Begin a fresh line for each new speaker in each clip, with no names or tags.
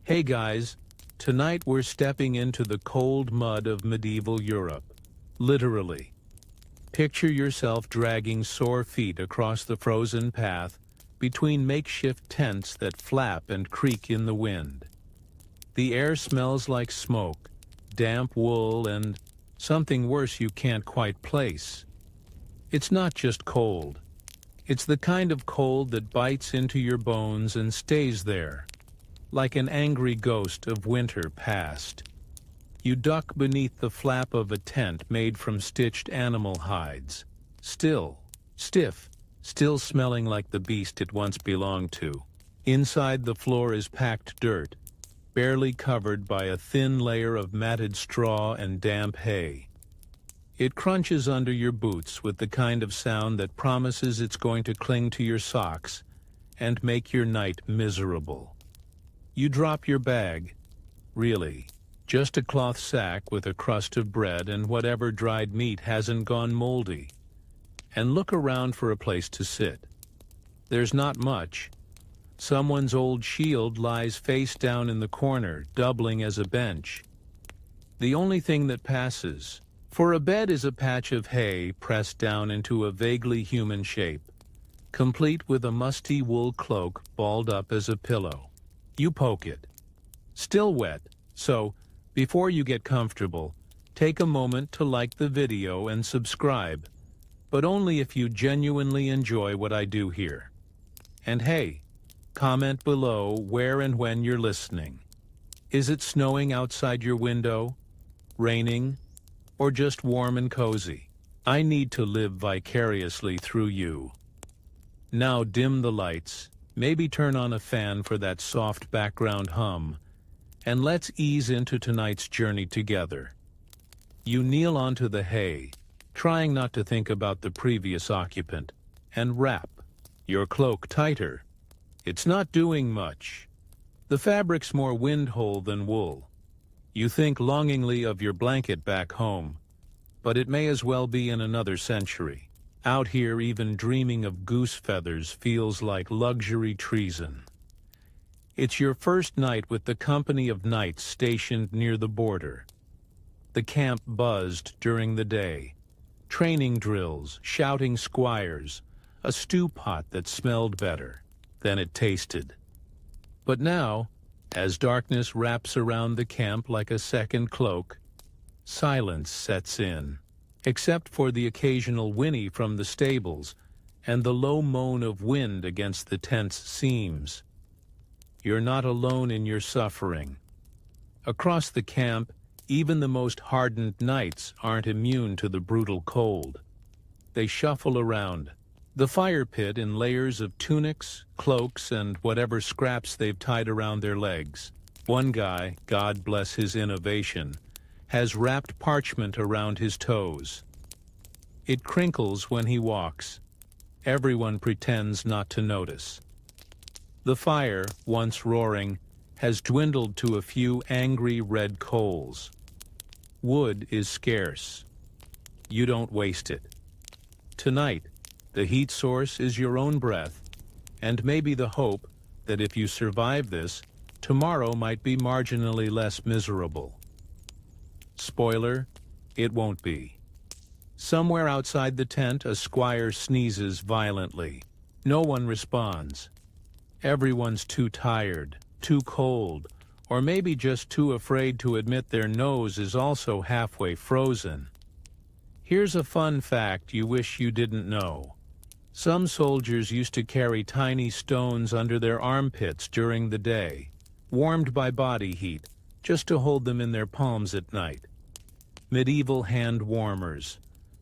Hey guys, tonight we're stepping into the cold mud of medieval Europe. Literally. Picture yourself dragging sore feet across the frozen path between makeshift tents that flap and creak in the wind. The air smells like smoke, damp wool, and something worse you can't quite place. It's not just cold. It's the kind of cold that bites into your bones and stays there, like an angry ghost of winter past. You duck beneath the flap of a tent made from stitched animal hides, still, stiff, still smelling like the beast it once belonged to. Inside, the floor is packed dirt, barely covered by a thin layer of matted straw and damp hay. It crunches under your boots with the kind of sound that promises it's going to cling to your socks and make your night miserable. You drop your bag, really, just a cloth sack with a crust of bread and whatever dried meat hasn't gone moldy, and look around for a place to sit. There's not much. Someone's old shield lies face down in the corner, doubling as a bench. The only thing that passes for a bed is a patch of hay pressed down into a vaguely human shape, complete with a musty wool cloak balled up as a pillow. You poke it. Still wet, so before you get comfortable, take a moment to like the video and subscribe, but only if you genuinely enjoy what I do here. And hey, comment below where and when you're listening. Is it snowing outside your window? Raining? Or just warm and cozy? I need to live vicariously through you. Now dim the lights, maybe turn on a fan for that soft background hum, and let's ease into tonight's journey together. You kneel onto the hay, trying not to think about the previous occupant, and wrap your cloak tighter. It's not doing much. The fabric's more wind-hole than wool. You think longingly of your blanket back home, but it may as well be in another century. Out here, even dreaming of goose feathers feels like luxury treason. It's your first night with the company of knights stationed near the border. The camp buzzed during the day. Training drills, shouting squires, a stew pot that smelled better than it tasted. But now, as darkness wraps around the camp like a second cloak, silence sets in, except for the occasional whinny from the stables and the low moan of wind against the tent's seams. You're not alone in your suffering. Across the camp, even the most hardened knights aren't immune to the brutal cold. They shuffle around the fire pit in layers of tunics, cloaks, and whatever scraps they've tied around their legs. One guy, God bless his innovation, has wrapped parchment around his toes. It crinkles when he walks. Everyone pretends not to notice. The fire, once roaring, has dwindled to a few angry red coals. Wood is scarce. You don't waste it. Tonight, the heat source is your own breath, and maybe the hope that if you survive this, tomorrow might be marginally less miserable. Spoiler, it won't be. Somewhere outside the tent, a squire sneezes violently. No one responds. Everyone's too tired, too cold, or maybe just too afraid to admit their nose is also halfway frozen. Here's a fun fact you wish you didn't know. Some soldiers used to carry tiny stones under their armpits during the day, warmed by body heat, just to hold them in their palms at night. Medieval hand warmers.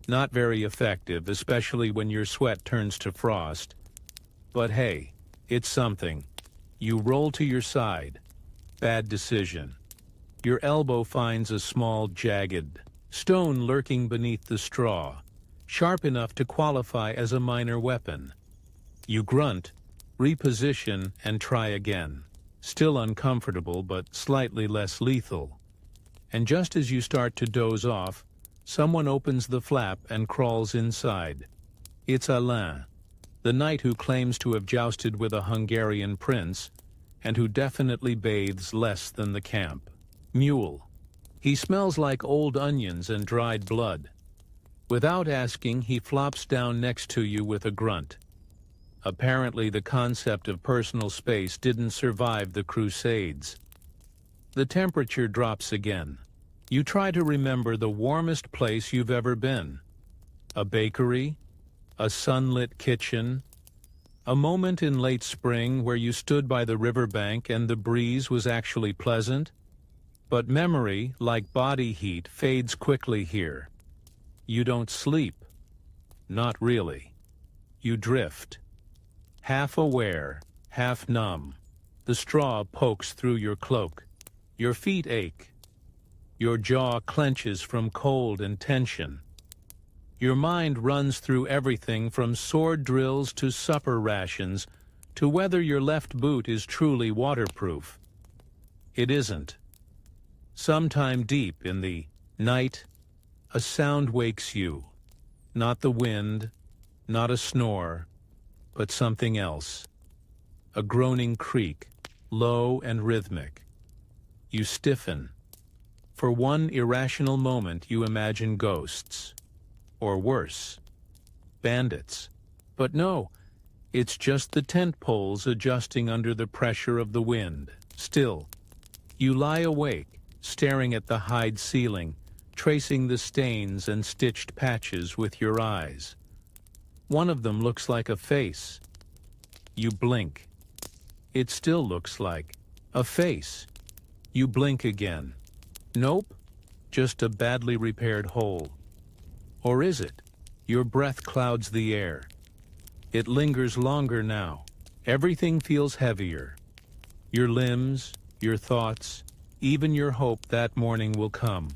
Not very effective, especially when your sweat turns to frost. But hey, it's something. You roll to your side. Bad decision. Your elbow finds a small, jagged stone lurking beneath the straw, sharp enough to qualify as a minor weapon. You grunt, reposition, and try again. Still uncomfortable, but slightly less lethal. And just as you start to doze off, someone opens the flap and crawls inside. It's Alain, the knight who claims to have jousted with a Hungarian prince, and who definitely bathes less than the camp. Mule. He smells like old onions and dried blood. Without asking, he flops down next to you with a grunt. Apparently, the concept of personal space didn't survive the Crusades. The temperature drops again. You try to remember the warmest place you've ever been. A bakery? A sunlit kitchen? A moment in late spring where you stood by the riverbank and the breeze was actually pleasant? But memory, like body heat, fades quickly here. You don't sleep. Not really. You drift. Half aware, half numb. The straw pokes through your cloak. Your feet ache. Your jaw clenches from cold and tension. Your mind runs through everything from sword drills to supper rations to whether your left boot is truly waterproof. It isn't. Sometime deep in the night, a sound wakes you. Not the wind, not a snore, but something else. A groaning creak, low and rhythmic. You stiffen. For one irrational moment you imagine ghosts. Or worse, bandits. But no, it's just the tent poles adjusting under the pressure of the wind. Still, you lie awake, staring at the hide ceiling, tracing the stains and stitched patches with your eyes. One of them looks like a face. You blink. It still looks like a face. You blink again. Nope, just a badly repaired hole. Or is it? Your breath clouds the air. It lingers longer now. Everything feels heavier. Your limbs, your thoughts, even your hope that morning will come.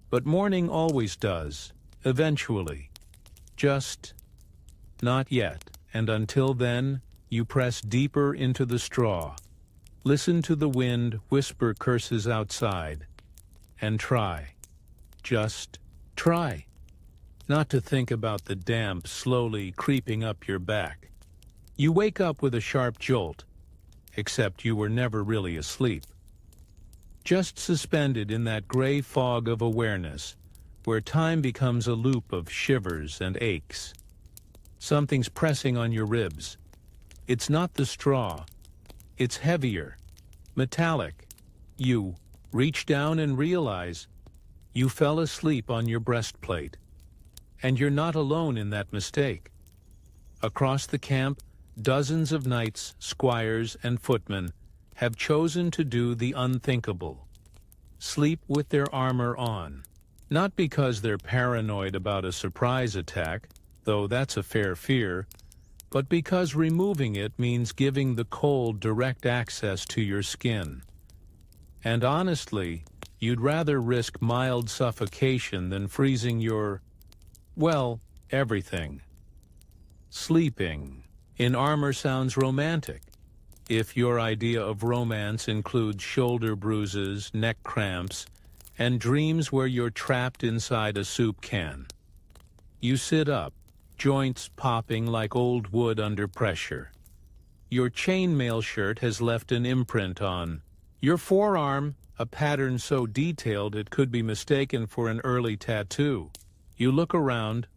But morning always does, eventually. Just not yet, and until then, you press deeper into the straw. Listen to the wind whisper curses outside, and try. Just try. Not to think about the damp slowly creeping up your back. You wake up with a sharp jolt, except you were never really asleep. Just suspended in that gray fog of awareness, where time becomes a loop of shivers and aches. Something's pressing on your ribs. It's not the straw. It's heavier, metallic. You reach down and realize you fell asleep on your breastplate. And you're not alone in that mistake. Across the camp, dozens of knights, squires, and footmen have chosen to do the unthinkable. Sleep with their armor on. Not because they're paranoid about a surprise attack, though that's a fair fear, but because removing it means giving the cold direct access to your skin. And honestly, you'd rather risk mild suffocation than freezing your, well, everything. Sleeping in armor sounds romantic. If your idea of romance includes shoulder bruises, neck cramps, and dreams where you're trapped inside a soup can. You sit up, joints popping like old wood under pressure. Your chainmail shirt has left an imprint on your forearm, a pattern so detailed it could be mistaken for an early tattoo. You look around.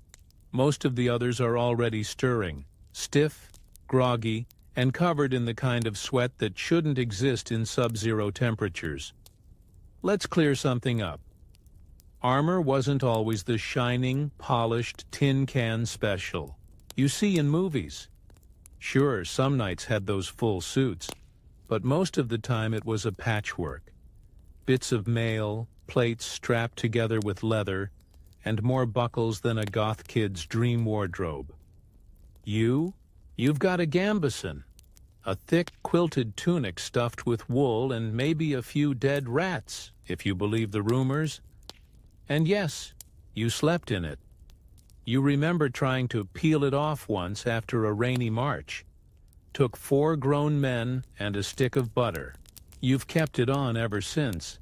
Most of the others are already stirring, stiff, groggy, and covered in the kind of sweat that shouldn't exist in sub-zero temperatures. Let's clear something up. Armor wasn't always the shining, polished, tin can special you see in movies. Sure, some knights had those full suits, but most of the time it was a patchwork. Bits of mail, plates strapped together with leather, and more buckles than a goth kid's dream wardrobe. You've got a gambeson, a thick quilted tunic stuffed with wool and maybe a few dead rats, if you believe the rumors. And yes, you slept in it. You remember trying to peel it off once after a rainy March. Took 4 grown men and a stick of butter. You've kept it on ever since.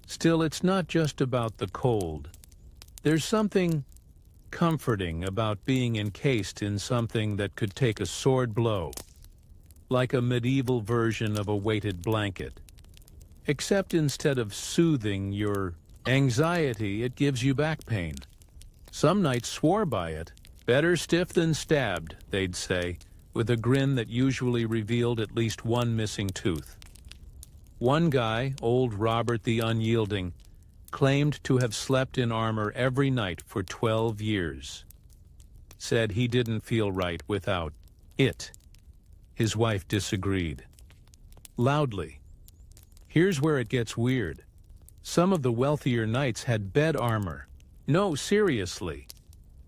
Still, it's not just about the cold. There's something comforting about being encased in something that could take a sword blow. like a medieval version of a weighted blanket. Except instead of soothing your anxiety, it gives you back pain. Some knights swore by it. Better stiff than stabbed, they'd say, with a grin that usually revealed at least one missing tooth. One guy, old Robert the Unyielding, claimed to have slept in armor every night for 12 years. Said he didn't feel right without it. His wife disagreed. Loudly. Here's where it gets weird. Some of the wealthier knights had bed armor. No, seriously.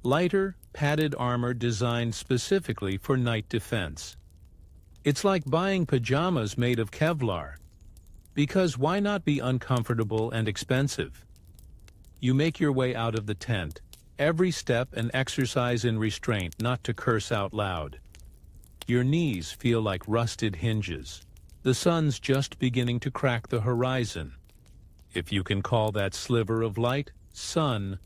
Lighter, padded armor designed specifically for night defense. It's like buying pajamas made of Kevlar. Because why not be uncomfortable and expensive? You make your way out of the tent, every step an exercise in restraint not to curse out loud. Your knees feel like rusted hinges. The sun's just beginning to crack the horizon. If you can call that sliver of light, sun.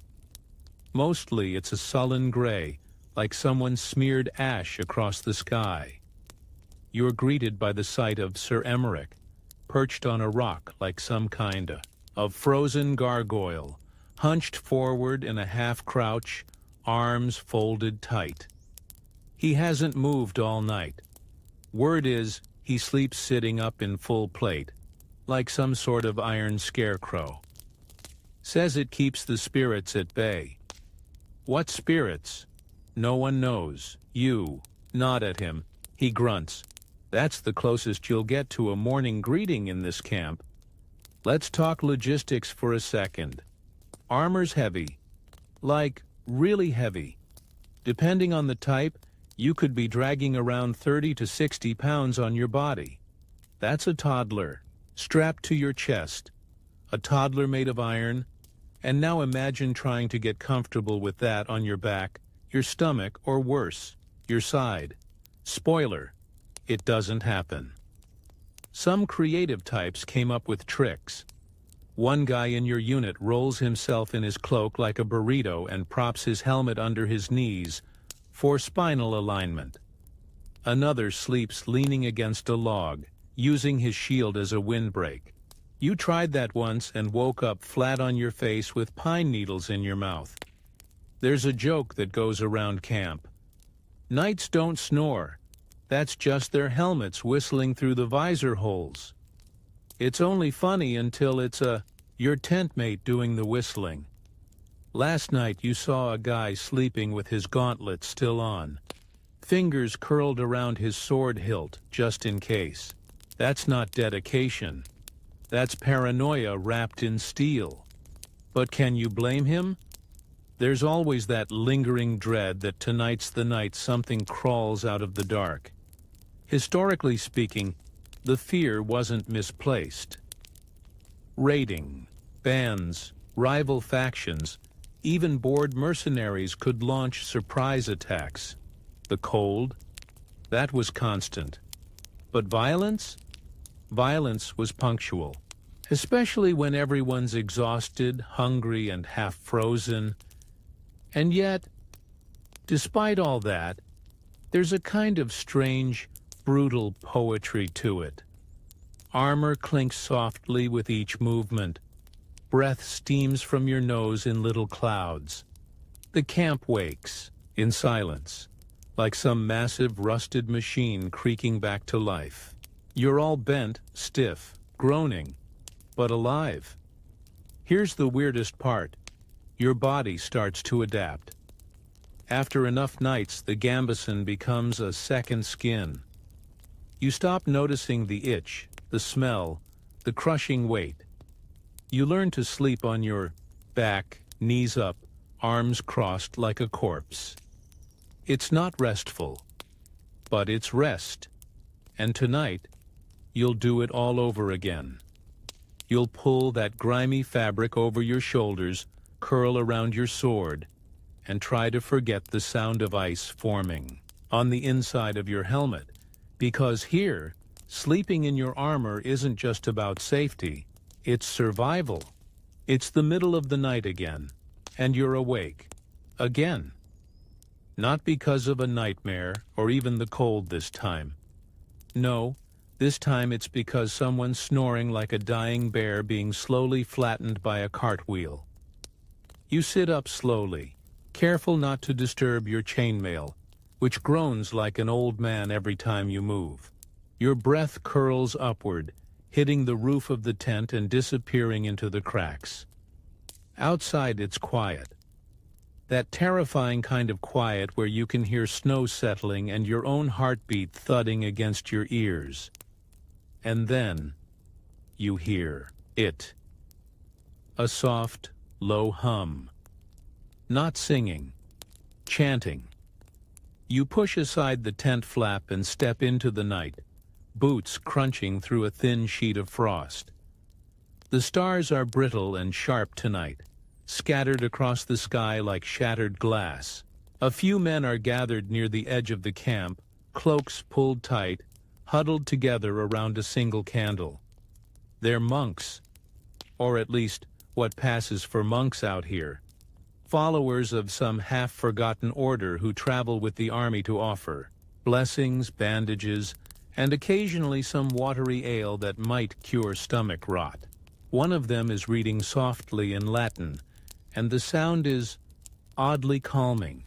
Mostly it's a sullen gray, like someone smeared ash across the sky. You're greeted by the sight of Sir Emmerich, perched on a rock like some kind of frozen gargoyle, hunched forward in a half-crouch, arms folded tight. He hasn't moved all night. Word is, he sleeps sitting up in full plate, like some sort of iron scarecrow. Says it keeps the spirits at bay. What spirits? No one knows. You nod at him. He grunts. That's the closest you'll get to a morning greeting in this camp. Let's talk logistics for a second. Armor's heavy. Like, really heavy. Depending on the type, you could be dragging around 30 to 60 pounds on your body. That's a toddler, strapped to your chest. A toddler made of iron. And now imagine trying to get comfortable with that on your back, your stomach, or worse, your side. Spoiler, it doesn't happen. Some creative types came up with tricks. One guy in your unit rolls himself in his cloak like a burrito and props his helmet under his knees for spinal alignment. Another sleeps leaning against a log, using his shield as a windbreak. You tried that once and woke up flat on your face with pine needles in your mouth. There's a joke that goes around camp. Knights don't snore. That's just their helmets whistling through the visor holes. It's only funny until it's your tent mate doing the whistling. Last night you saw a guy sleeping with his gauntlet still on. Fingers curled around his sword hilt, just in case. That's not dedication. That's paranoia wrapped in steel. But can you blame him? There's always that lingering dread that tonight's the night something crawls out of the dark. Historically speaking, the fear wasn't misplaced. Raiding, bands, rival factions, even bored mercenaries could launch surprise attacks. The cold, that was constant. But violence? Violence was punctual, especially when everyone's exhausted, hungry, and half-frozen. And yet, despite all that, there's a kind of strange, brutal poetry to it. Armor clinks softly with each movement. Breath steams from your nose in little clouds. The camp wakes, in silence, like some massive rusted machine creaking back to life. You're all bent, stiff, groaning, but alive. Here's the weirdest part. Your body starts to adapt. After enough nights, the gambeson becomes a second skin. You stop noticing the itch, the smell, the crushing weight. You learn to sleep on your back, knees up, arms crossed like a corpse. It's not restful, but it's rest. And tonight, you'll do it all over again. You'll pull that grimy fabric over your shoulders, curl around your sword, and try to forget the sound of ice forming on the inside of your helmet. Because here, sleeping in your armor isn't just about safety, it's survival. It's the middle of the night again, and you're awake. Again. Not because of a nightmare or even the cold this time. No, this time it's because someone's snoring like a dying bear being slowly flattened by a cartwheel. You sit up slowly, careful not to disturb your chainmail, which groans like an old man every time you move. Your breath curls upward, hitting the roof of the tent and disappearing into the cracks. Outside it's quiet. That terrifying kind of quiet where you can hear snow settling and your own heartbeat thudding against your ears. And then you hear it. A soft, low hum. Not singing, chanting. You push aside the tent flap and step into the night, boots crunching through a thin sheet of frost. The stars are brittle and sharp tonight, scattered across the sky like shattered glass. A few men are gathered near the edge of the camp, cloaks pulled tight, huddled together around a single candle. They're monks, or at least what passes for monks out here, followers of some half-forgotten order who travel with the army to offer blessings, bandages, and occasionally some watery ale that might cure stomach rot. One of them is reading softly in Latin, and the sound is oddly calming.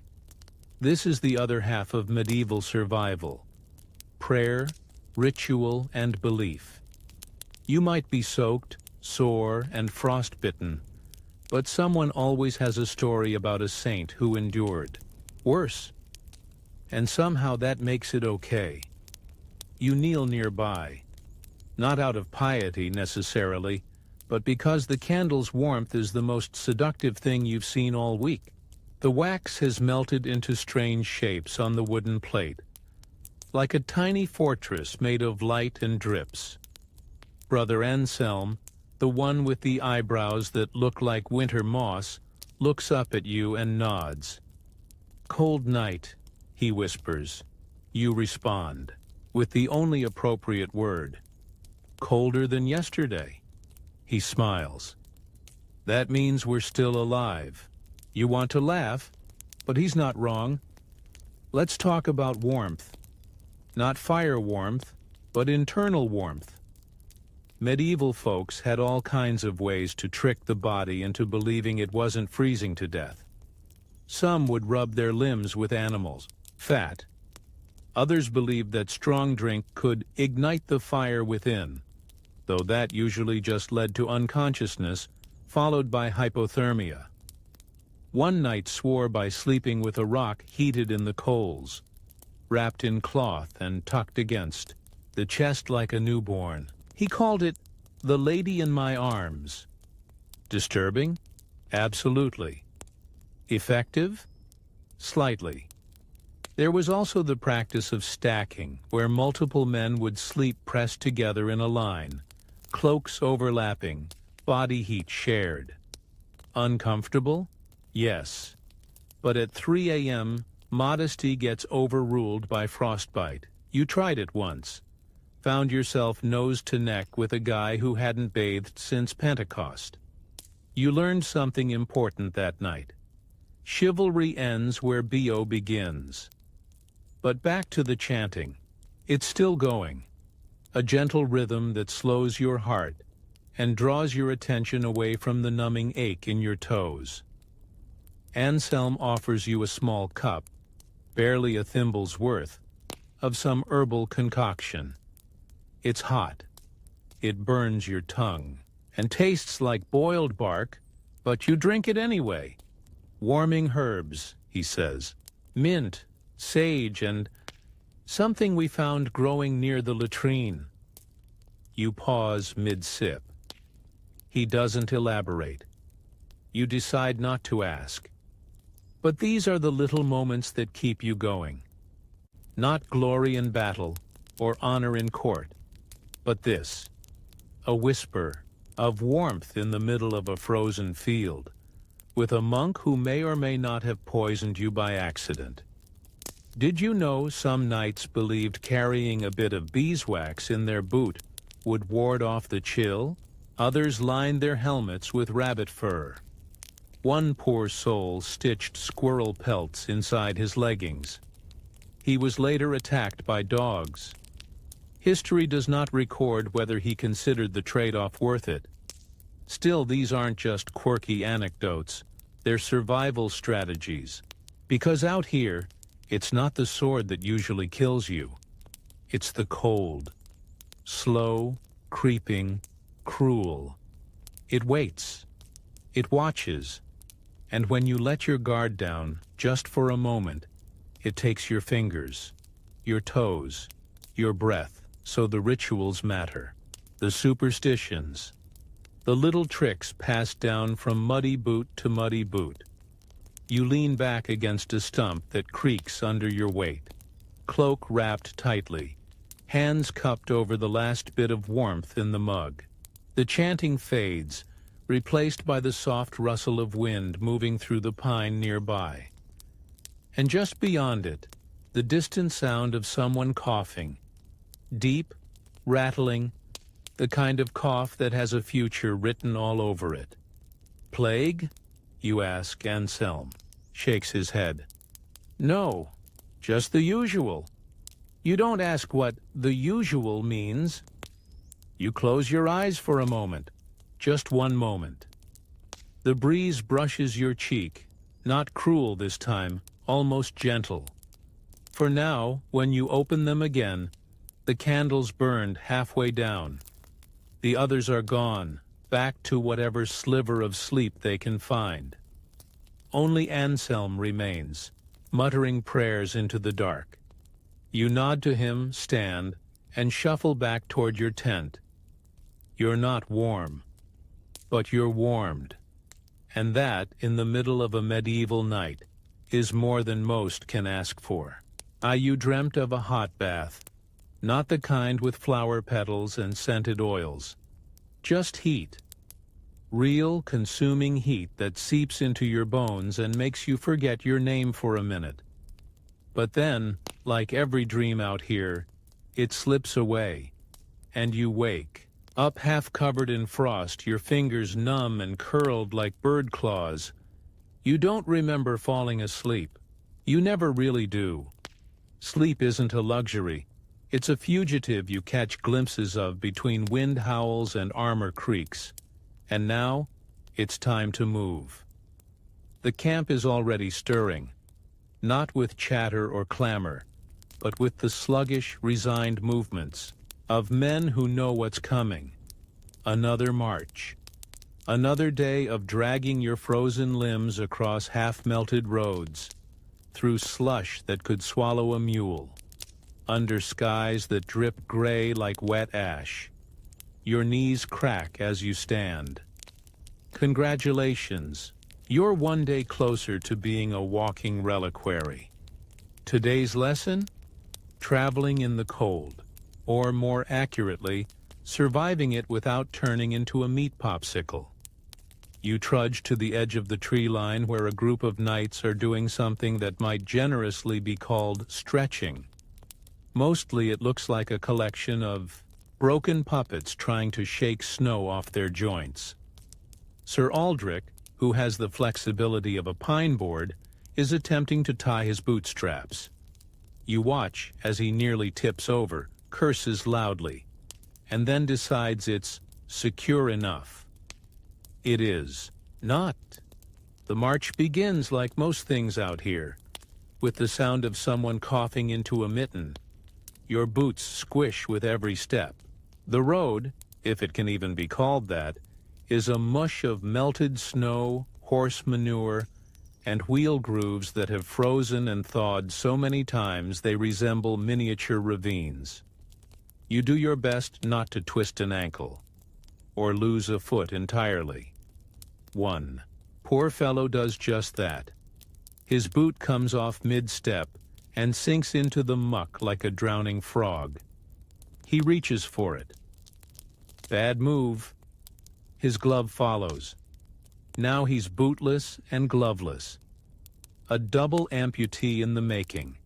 This is the other half of medieval survival: prayer, ritual, and belief. You might be soaked, sore, and frostbitten, but someone always has a story about a saint who endured. Worse. And somehow that makes it okay. You kneel nearby, not out of piety necessarily, but because the candle's warmth is the most seductive thing you've seen all week. The wax has melted into strange shapes on the wooden plate, like a tiny fortress made of light and drips. Brother Anselm, the one with the eyebrows that look like winter moss, looks up at you and nods. "Cold night," he whispers. You respond, with the only appropriate word. "Colder than yesterday." He smiles. That means we're still alive. You want to laugh, but he's not wrong. Let's talk about warmth. Not fire warmth, but internal warmth. Medieval folks had all kinds of ways to trick the body into believing it wasn't freezing to death. Some would rub their limbs with animals' fat. Others believed that strong drink could ignite the fire within, though that usually just led to unconsciousness, followed by hypothermia. One knight swore by sleeping with a rock heated in the coals, wrapped in cloth and tucked against the chest like a newborn. He called it "the lady in my arms." Disturbing? Absolutely. Effective? Slightly. There was also the practice of stacking, where multiple men would sleep pressed together in a line, cloaks overlapping, body heat shared. Uncomfortable? Yes. But at 3 a.m., modesty gets overruled by frostbite. You tried it once. Found yourself nose to neck with a guy who hadn't bathed since Pentecost. You learned something important that night. Chivalry ends where BO begins. But back to the chanting. It's still going. A gentle rhythm that slows your heart and draws your attention away from the numbing ache in your toes. Anselm offers you a small cup, barely a thimble's worth, of some herbal concoction. It's hot. It burns your tongue and tastes like boiled bark, but you drink it anyway. Warming herbs, he says. Mint, sage, and something we found growing near the latrine. You pause mid-sip. He doesn't elaborate. You decide not to ask. But these are the little moments that keep you going. Not glory in battle or honor in court, but this, a whisper of warmth in the middle of a frozen field, with a monk who may or may not have poisoned you by accident. Did you know some knights believed carrying a bit of beeswax in their boot would ward off the chill? Others lined their helmets with rabbit fur. One poor soul stitched squirrel pelts inside his leggings. He was later attacked by dogs. History does not record whether he considered the trade-off worth it. Still, these aren't just quirky anecdotes, they're survival strategies. Because out here, it's not the sword that usually kills you. It's the cold. Slow, creeping, cruel. It waits. It watches. And when you let your guard down, just for a moment, it takes your fingers, your toes, your breath. So the rituals matter. The superstitions. The little tricks passed down from muddy boot to muddy boot. You lean back against a stump that creaks under your weight. Cloak wrapped tightly. Hands cupped over the last bit of warmth in the mug. The chanting fades, replaced by the soft rustle of wind moving through the pine nearby. And just beyond it, the distant sound of someone coughing. Deep, rattling, the kind of cough that has a future written all over it. Plague? You ask. Anselm shakes his head. No, just the usual. You don't ask what the usual means. You close your eyes for a moment, just one moment. The breeze brushes your cheek, not cruel this time, almost gentle. For now, when you open them again, the candles burned halfway down. The others are gone, back to whatever sliver of sleep they can find. Only Anselm remains, muttering prayers into the dark. You nod to him, stand, and shuffle back toward your tent. You're not warm, but you're warmed. And that, in the middle of a medieval night, is more than most can ask for. You dreamt of a hot bath. Not the kind with flower petals and scented oils. Just heat. Real, consuming heat that seeps into your bones and makes you forget your name for a minute. But then, like every dream out here, it slips away, and you wake. Up half covered in frost, your fingers numb and curled like bird claws. You don't remember falling asleep. You never really do. Sleep isn't a luxury. It's a fugitive you catch glimpses of between wind howls and armor creaks. And now, it's time to move. The camp is already stirring, not with chatter or clamor, but with the sluggish, resigned movements of men who know what's coming. Another march. Another day of dragging your frozen limbs across half-melted roads, through slush that could swallow a mule, under skies that drip gray like wet ash. Your knees crack as you stand. Congratulations, you're one day closer to being a walking reliquary. Today's lesson? Traveling in the cold, or more accurately, surviving it without turning into a meat popsicle. You trudge to the edge of the tree line where a group of knights are doing something that might generously be called stretching. Mostly it looks like a collection of broken puppets trying to shake snow off their joints. Sir Aldrich, who has the flexibility of a pine board, is attempting to tie his bootstraps. You watch as he nearly tips over, curses loudly, and then decides it's secure enough. It is not. The march begins like most things out here, with the sound of someone coughing into a mitten. Your boots squish with every step. The road, if it can even be called that, is a mush of melted snow, horse manure, and wheel grooves that have frozen and thawed so many times they resemble miniature ravines. You do your best not to twist an ankle, or lose a foot entirely. One poor fellow does just that. His boot comes off mid-step and sinks into the muck like a drowning frog. He reaches for it. Bad move. His glove follows. Now he's bootless and gloveless. A double amputee in the making.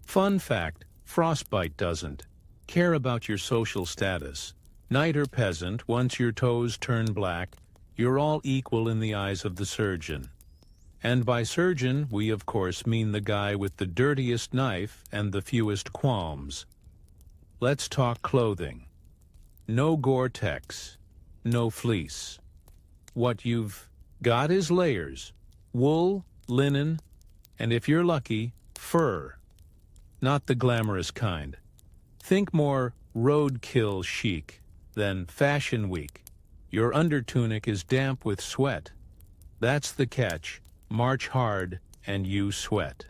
Fun fact, frostbite doesn't care about your social status. Knight or peasant, once your toes turn black, you're all equal in the eyes of the surgeon. And by surgeon, we of course mean the guy with the dirtiest knife and the fewest qualms. Let's talk clothing. No Gore-Tex, no fleece. What you've got is layers: wool, linen, and if you're lucky, fur. Not the glamorous kind. Think more roadkill chic than fashion week. Your undertunic is damp with sweat. That's the catch. March hard and you sweat.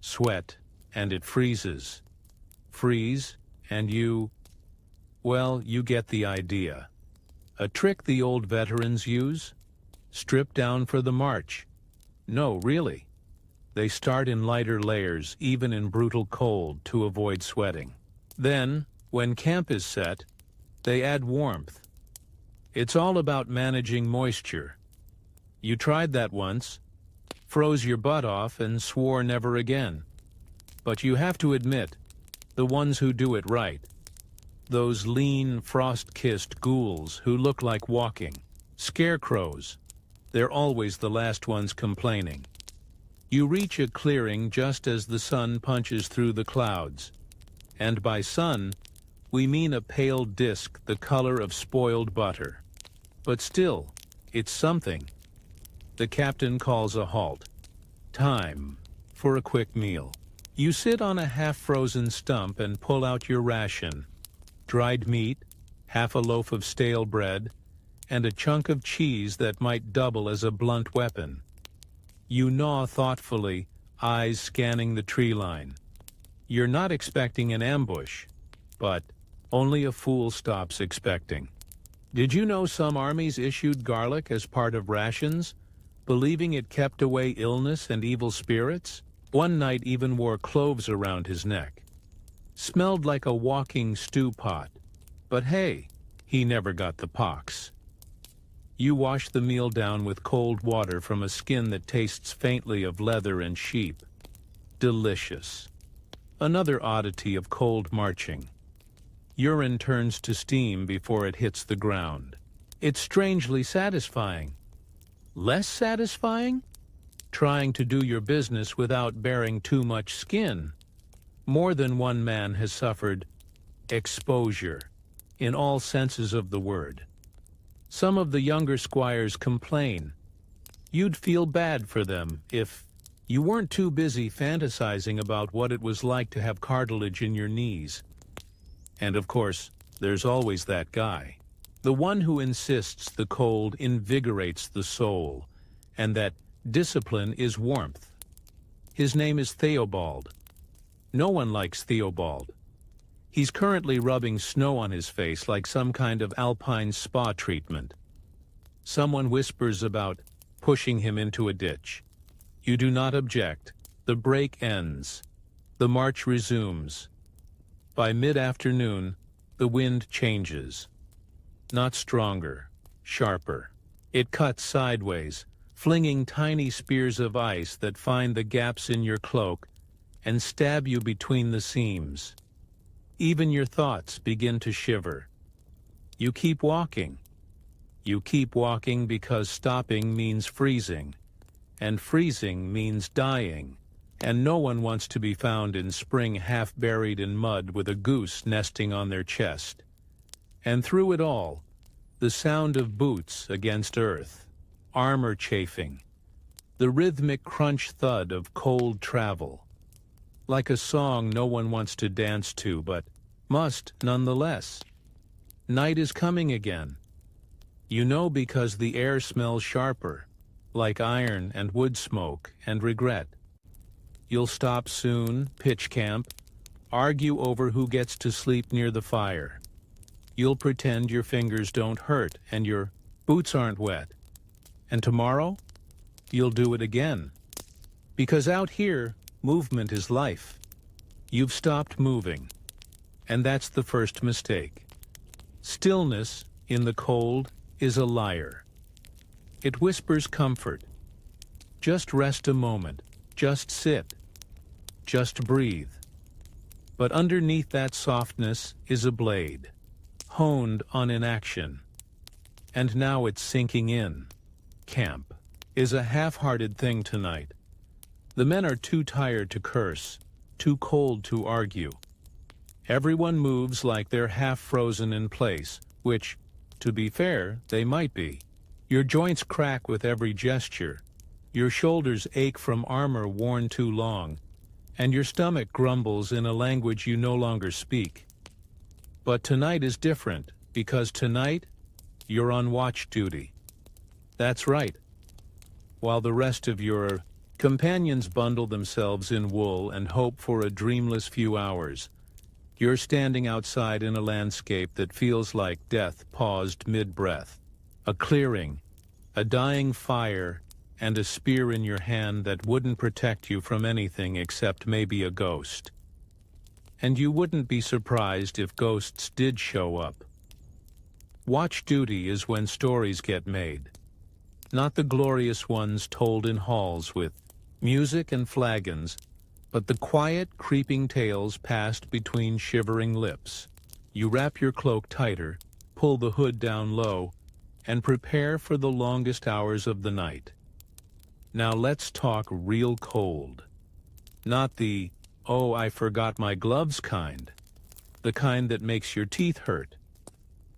Sweat and it freezes. Freeze and well, you get the idea. A trick the old veterans use? Strip down for the march. No, really. They start in lighter layers, even in brutal cold, to avoid sweating. Then, when camp is set, they add warmth. It's all about managing moisture. You tried that once, froze your butt off, and swore never again. But you have to admit, the ones who do it right, those lean, frost-kissed ghouls who look like walking scarecrows, they're always the last ones complaining. You reach a clearing just as the sun punches through the clouds. And by sun, we mean a pale disk the color of spoiled butter. But still, it's something. The captain calls a halt. Time for a quick meal. You sit on a half-frozen stump and pull out your ration. Dried meat, half a loaf of stale bread, and a chunk of cheese that might double as a blunt weapon. You gnaw thoughtfully, eyes scanning the tree line. You're not expecting an ambush, but only a fool stops expecting. Did you know some armies issued garlic as part of rations, believing it kept away illness and evil spirits? One knight even wore cloves around his neck. Smelled like a walking stew pot. But hey, he never got the pox. You wash the meal down with cold water from a skin that tastes faintly of leather and sheep. Delicious. Another oddity of cold marching. Urine turns to steam before it hits the ground. It's strangely satisfying. Less satisfying? Trying to do your business without bearing too much skin. More than one man has suffered exposure, in all senses of the word. Some of the younger squires complain. You'd feel bad for them if you weren't too busy fantasizing about what it was like to have cartilage in your knees. And of course, there's always that guy. The one who insists the cold invigorates the soul, and that discipline is warmth. His name is Theobald. No one likes Theobald. He's currently rubbing snow on his face like some kind of alpine spa treatment. Someone whispers about pushing him into a ditch. You do not object. The break ends. The march resumes. By mid-afternoon, the wind changes. Not stronger, sharper. It cuts sideways, flinging tiny spears of ice that find the gaps in your cloak and stab you between the seams. Even your thoughts begin to shiver. You keep walking. You keep walking because stopping means freezing, and freezing means dying, and no one wants to be found in spring half buried in mud with a goose nesting on their chest. And through it all, the sound of boots against earth, armor chafing, the rhythmic crunch thud of cold travel. Like a song no one wants to dance to, but must nonetheless. Night is coming again. You know because the air smells sharper, like iron and wood smoke and regret. You'll stop soon, pitch camp, argue over who gets to sleep near the fire. You'll pretend your fingers don't hurt and your boots aren't wet. And tomorrow, you'll do it again. Because out here, movement is life. You've stopped moving. And that's the first mistake. Stillness, in the cold, is a liar. It whispers comfort. Just rest a moment. Just sit. Just breathe. But underneath that softness is a blade, honed on inaction. And now it's sinking in. Camp is a half-hearted thing tonight. The men are too tired to curse, too cold to argue. Everyone moves like they're half frozen in place, which, to be fair, they might be. Your joints crack with every gesture, your shoulders ache from armor worn too long, and your stomach grumbles in a language you no longer speak. But tonight is different, because tonight, you're on watch duty. That's right. While the rest of your companions bundle themselves in wool and hope for a dreamless few hours, you're standing outside in a landscape that feels like death paused mid-breath. A clearing, a dying fire, and a spear in your hand that wouldn't protect you from anything except maybe a ghost. And you wouldn't be surprised if ghosts did show up. Watch duty is when stories get made. Not the glorious ones told in halls with music and flagons, but the quiet, creeping tales passed between shivering lips. You wrap your cloak tighter, pull the hood down low, and prepare for the longest hours of the night. Now let's talk real cold. Not the, oh, I forgot my gloves kind. The kind that makes your teeth hurt.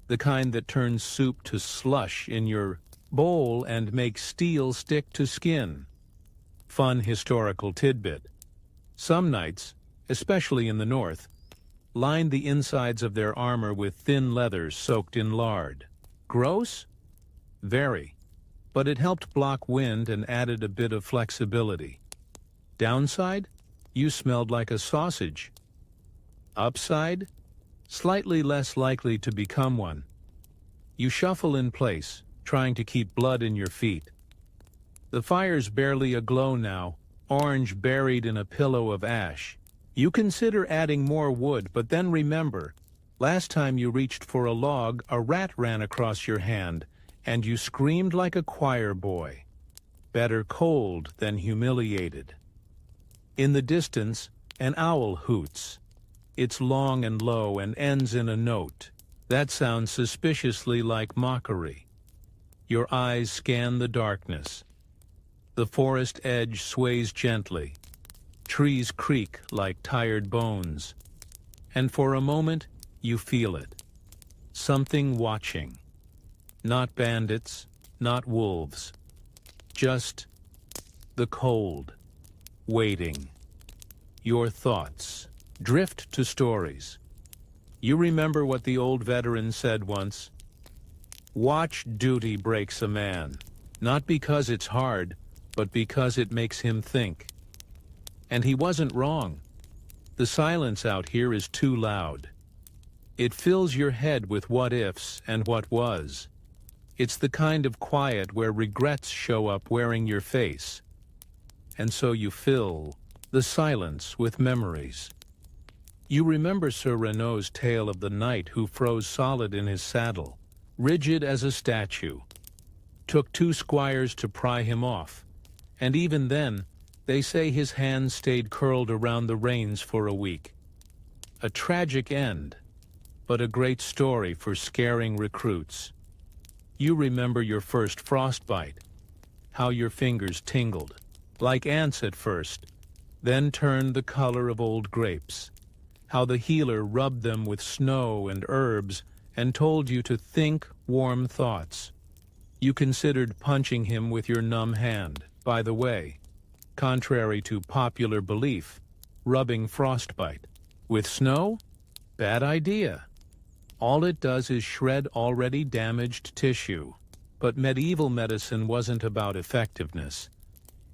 The kind that turns soup to slush in your bowl and makes steel stick to skin. Fun historical tidbit. Some knights, especially in the north, lined the insides of their armor with thin leather soaked in lard. Gross? Very. But it helped block wind and added a bit of flexibility. Downside? You smelled like a sausage. Upside? Slightly less likely to become one. You shuffle in place, trying to keep blood in your feet. The fire's barely aglow now, orange buried in a pillow of ash. You consider adding more wood, but then remember, last time you reached for a log, a rat ran across your hand, and you screamed like a choir boy. Better cold than humiliated. In the distance, an owl hoots. It's long and low and ends in a note. That sounds suspiciously like mockery. Your eyes scan the darkness. The forest edge sways gently. Trees creak like tired bones. And for a moment, you feel it. Something watching. Not bandits, not wolves. Just the cold. Waiting. Your thoughts drift to stories. You remember what the old veteran said once? Watch duty breaks a man, not because it's hard, but because it makes him think. And he wasn't wrong. The silence out here is too loud. It fills your head with what ifs and what was. It's the kind of quiet where regrets show up wearing your face. And so you fill the silence with memories. You remember Sir Renaud's tale of the knight who froze solid in his saddle, rigid as a statue. Took 2 squires to pry him off, and even then, they say his hands stayed curled around the reins for a week. A tragic end, but a great story for scaring recruits. You remember your first frostbite, how your fingers tingled, like ants at first, then turned the color of old grapes, how the healer rubbed them with snow and herbs and told you to think warm thoughts. You considered punching him with your numb hand. By the way, contrary to popular belief, rubbing frostbite with snow? Bad idea. All it does is shred already damaged tissue. But medieval medicine wasn't about effectiveness.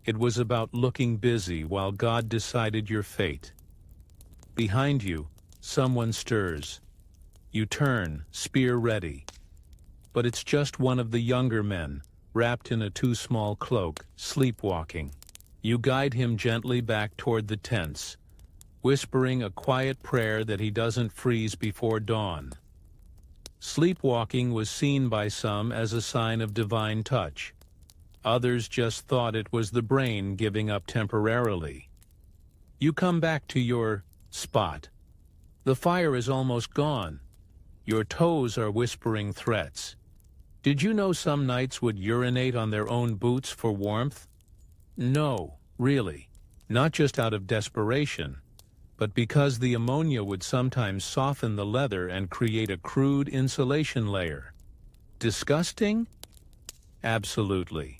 It was about looking busy while God decided your fate. Behind you, someone stirs. You turn, spear ready. But it's just one of the younger men, wrapped in a too small cloak, sleepwalking. You guide him gently back toward the tents, whispering a quiet prayer that he doesn't freeze before dawn. Sleepwalking was seen by some as a sign of divine touch. Others just thought it was the brain giving up temporarily. You come back to your spot. The fire is almost gone. Your toes are whispering threats. Did you know some knights would urinate on their own boots for warmth? No, really. Not just out of desperation, but because the ammonia would sometimes soften the leather and create a crude insulation layer. Disgusting? Absolutely.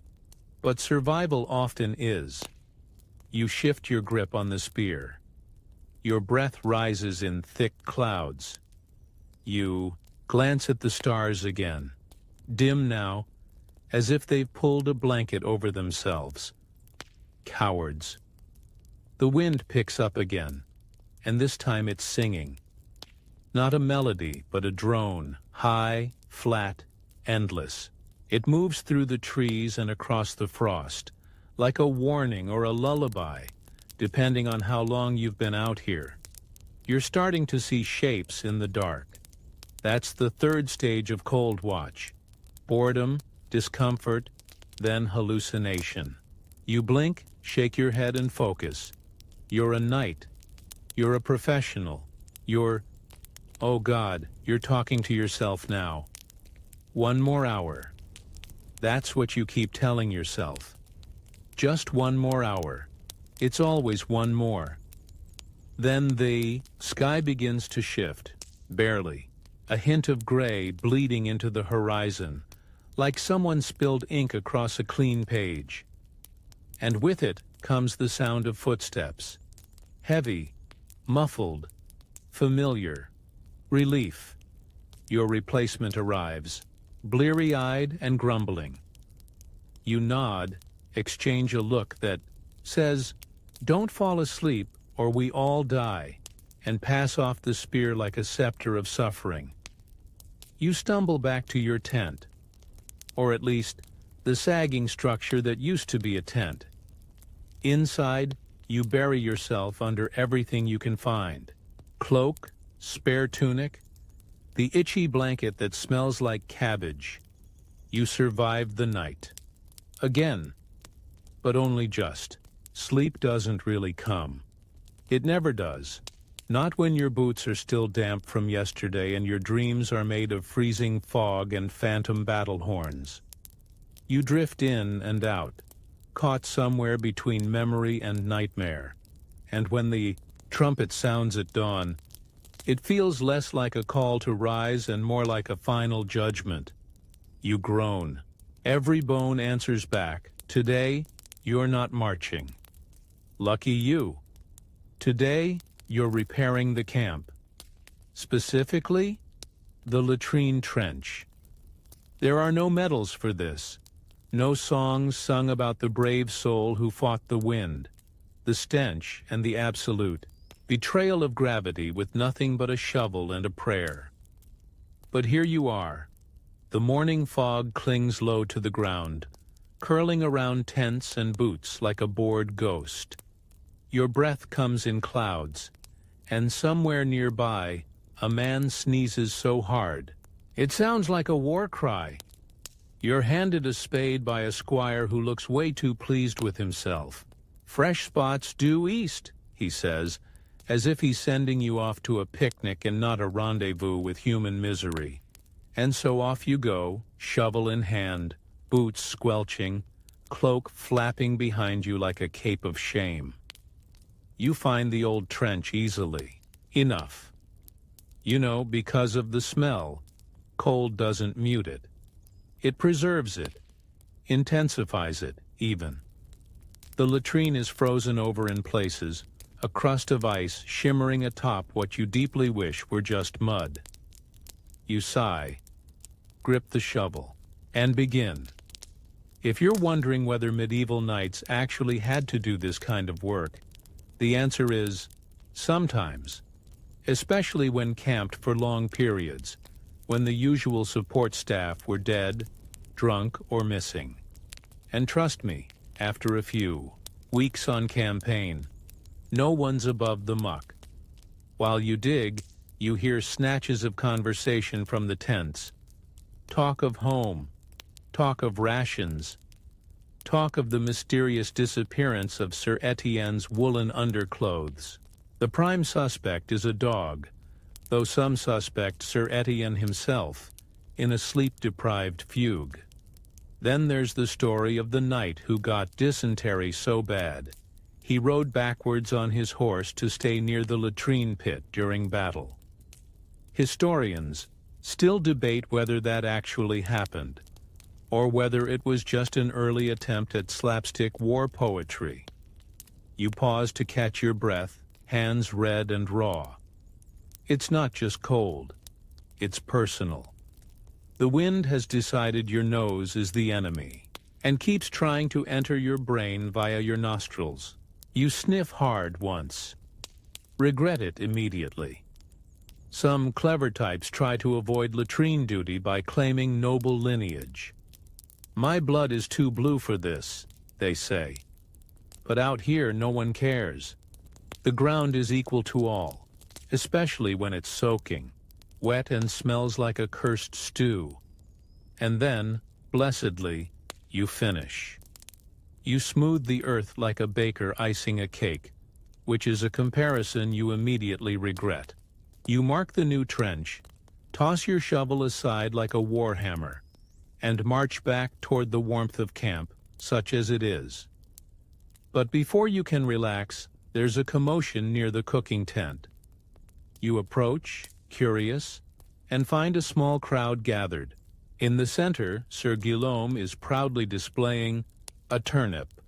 But survival often is. You shift your grip on the spear. Your breath rises in thick clouds. You glance at the stars again, dim now, as if they've pulled a blanket over themselves. Cowards. The wind picks up again, and this time it's singing. Not a melody, but a drone, high, flat, endless. It moves through the trees and across the frost, like a warning or a lullaby, depending on how long you've been out here. You're starting to see shapes in the dark. That's the third stage of cold watch. Boredom, discomfort, then hallucination. You blink, shake your head and focus. You're a knight. You're a professional. Oh God, you're talking to yourself now. 1 more hour. That's what you keep telling yourself. Just 1 more hour. It's always 1 more. Then the sky begins to shift, barely. A hint of gray bleeding into the horizon, like someone spilled ink across a clean page. And with it comes the sound of footsteps. Heavy, muffled, familiar. Relief. Your replacement arrives, bleary-eyed and grumbling. You nod, exchange a look that says, "Don't fall asleep or we all die," and pass off the spear like a scepter of suffering. You stumble back to your tent, or at least the sagging structure that used to be a tent. Inside, you bury yourself under everything you can find. Cloak, spare tunic, the itchy blanket that smells like cabbage. You survived the night. Again, but only just. Sleep doesn't really come. It never does. Not when your boots are still damp from yesterday and your dreams are made of freezing fog and phantom battle horns. You drift in and out, caught somewhere between memory and nightmare. And when the trumpet sounds at dawn, it feels less like a call to rise and more like a final judgment. You groan. Every bone answers back. Today, you're not marching. Lucky you. Today, you're repairing the camp. Specifically, the latrine trench. There are no medals for this. No songs sung about the brave soul who fought the wind, the stench and the absolute betrayal of gravity with nothing but a shovel and a prayer. But here you are. The morning fog clings low to the ground, curling around tents and boots like a bored ghost. Your breath comes in clouds, and somewhere nearby, a man sneezes so hard, it sounds like a war cry. You're handed a spade by a squire who looks way too pleased with himself. "Fresh spots due east," he says, as if he's sending you off to a picnic and not a rendezvous with human misery. And so off you go, shovel in hand, boots squelching, cloak flapping behind you like a cape of shame. You find the old trench easily. Enough. You know, because of the smell, cold doesn't mute it. It preserves it, intensifies it, even. The latrine is frozen over in places, a crust of ice shimmering atop what you deeply wish were just mud. You sigh, grip the shovel, and begin. If you're wondering whether medieval knights actually had to do this kind of work, the answer is sometimes, especially when camped for long periods, when the usual support staff were dead, drunk, or missing. And trust me, after a few weeks on campaign, no one's above the muck. While you dig, you hear snatches of conversation from the tents. Talk of home, talk of rations, talk of the mysterious disappearance of Sir Etienne's woolen underclothes. The prime suspect is a dog, though some suspect Sir Etienne himself, in a sleep-deprived fugue. Then there's the story of the knight who got dysentery so bad, He rode backwards on his horse to stay near the latrine pit during battle. Historians still debate whether that actually happened, or whether it was just an early attempt at slapstick war poetry. You pause to catch your breath, hands red and raw. It's not just cold, it's personal. The wind has decided your nose is the enemy, and keeps trying to enter your brain via your nostrils. You sniff hard once, regret it immediately. Some clever types try to avoid latrine duty by claiming noble lineage. My blood is too blue for this, they say. But out here no one cares. The ground is equal to all, especially when it's soaking, wet and smells like a cursed stew. And then, blessedly, you finish. You smooth the earth like a baker icing a cake, which is a comparison you immediately regret. You mark the new trench, toss your shovel aside like a warhammer, and march back toward the warmth of camp, such as it is. But before you can relax, there's a commotion near the cooking tent. You approach, curious, and find a small crowd gathered. In the center, Sir Guillaume is proudly displaying a turnip.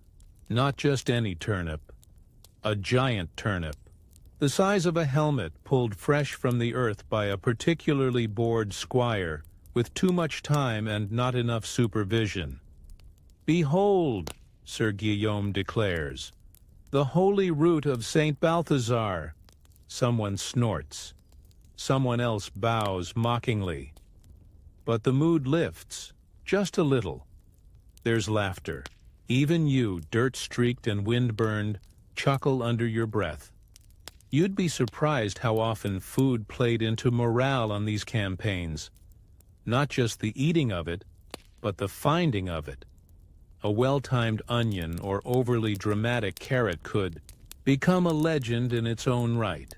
Not just any turnip, a giant turnip, the size of a helmet pulled fresh from the earth by a particularly bored squire with too much time and not enough supervision. "Behold," Sir Guillaume declares, "the holy root of Saint Balthazar." Someone snorts. Someone else bows mockingly. But the mood lifts, just a little. There's laughter. Even you, dirt-streaked and wind-burned, chuckle under your breath. You'd be surprised how often food played into morale on these campaigns. Not just the eating of it, but the finding of it. A well-timed onion or overly dramatic carrot could become a legend in its own right.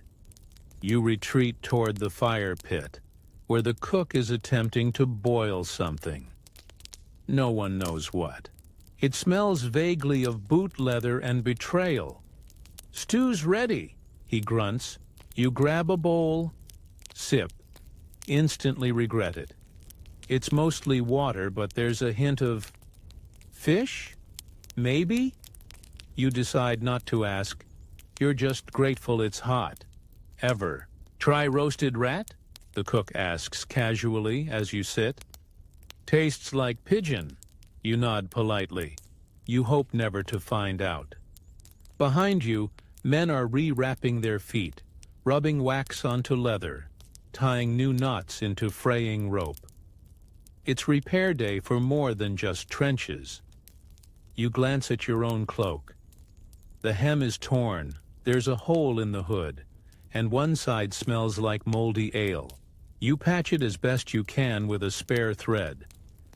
You retreat toward the fire pit, where the cook is attempting to boil something. No one knows what. It smells vaguely of boot leather and betrayal. "Stew's ready," he grunts. You grab a bowl, sip, instantly regret it. It's mostly water, but there's a hint of fish? Maybe? You decide not to ask. You're just grateful it's hot. Ever try roasted rat? The cook asks casually as you sit. Tastes like pigeon. You nod politely. You hope never to find out. Behind you, men are re-wrapping their feet, rubbing wax onto leather, tying new knots into fraying rope. It's repair day for more than just trenches. You glance at your own cloak. The hem is torn, there's a hole in the hood, and one side smells like moldy ale. You patch it as best you can with a spare thread,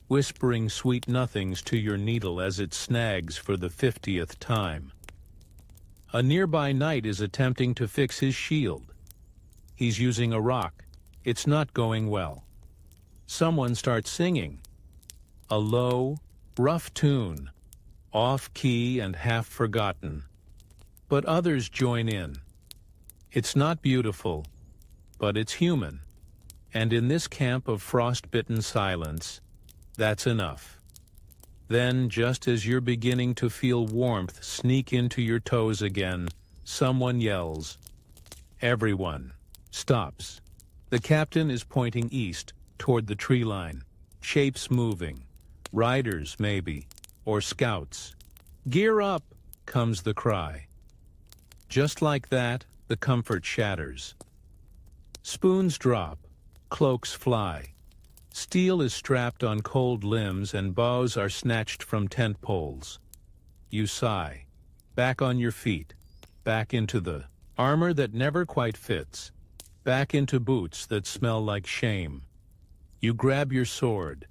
whispering sweet nothings to your needle as it snags for the 50th time. A nearby knight is attempting to fix his shield. He's using a rock. It's not going well. Someone starts singing. A low, rough tune, off-key and half-forgotten. But others join in. It's not beautiful, but it's human. And in this camp of frost-bitten silence, that's enough. Then, just as you're beginning to feel warmth sneak into your toes again, someone yells. Everyone stops. The captain is pointing east, toward the tree line. Shapes moving. Riders, maybe. Or scouts. "Gear up!" comes the cry. Just like that, the comfort shatters. Spoons drop. Cloaks fly. Steel is strapped on cold limbs and bows are snatched from tent poles. You sigh. Back on your feet. Back into the armor that never quite fits. Back into boots that smell like shame. You grab your sword.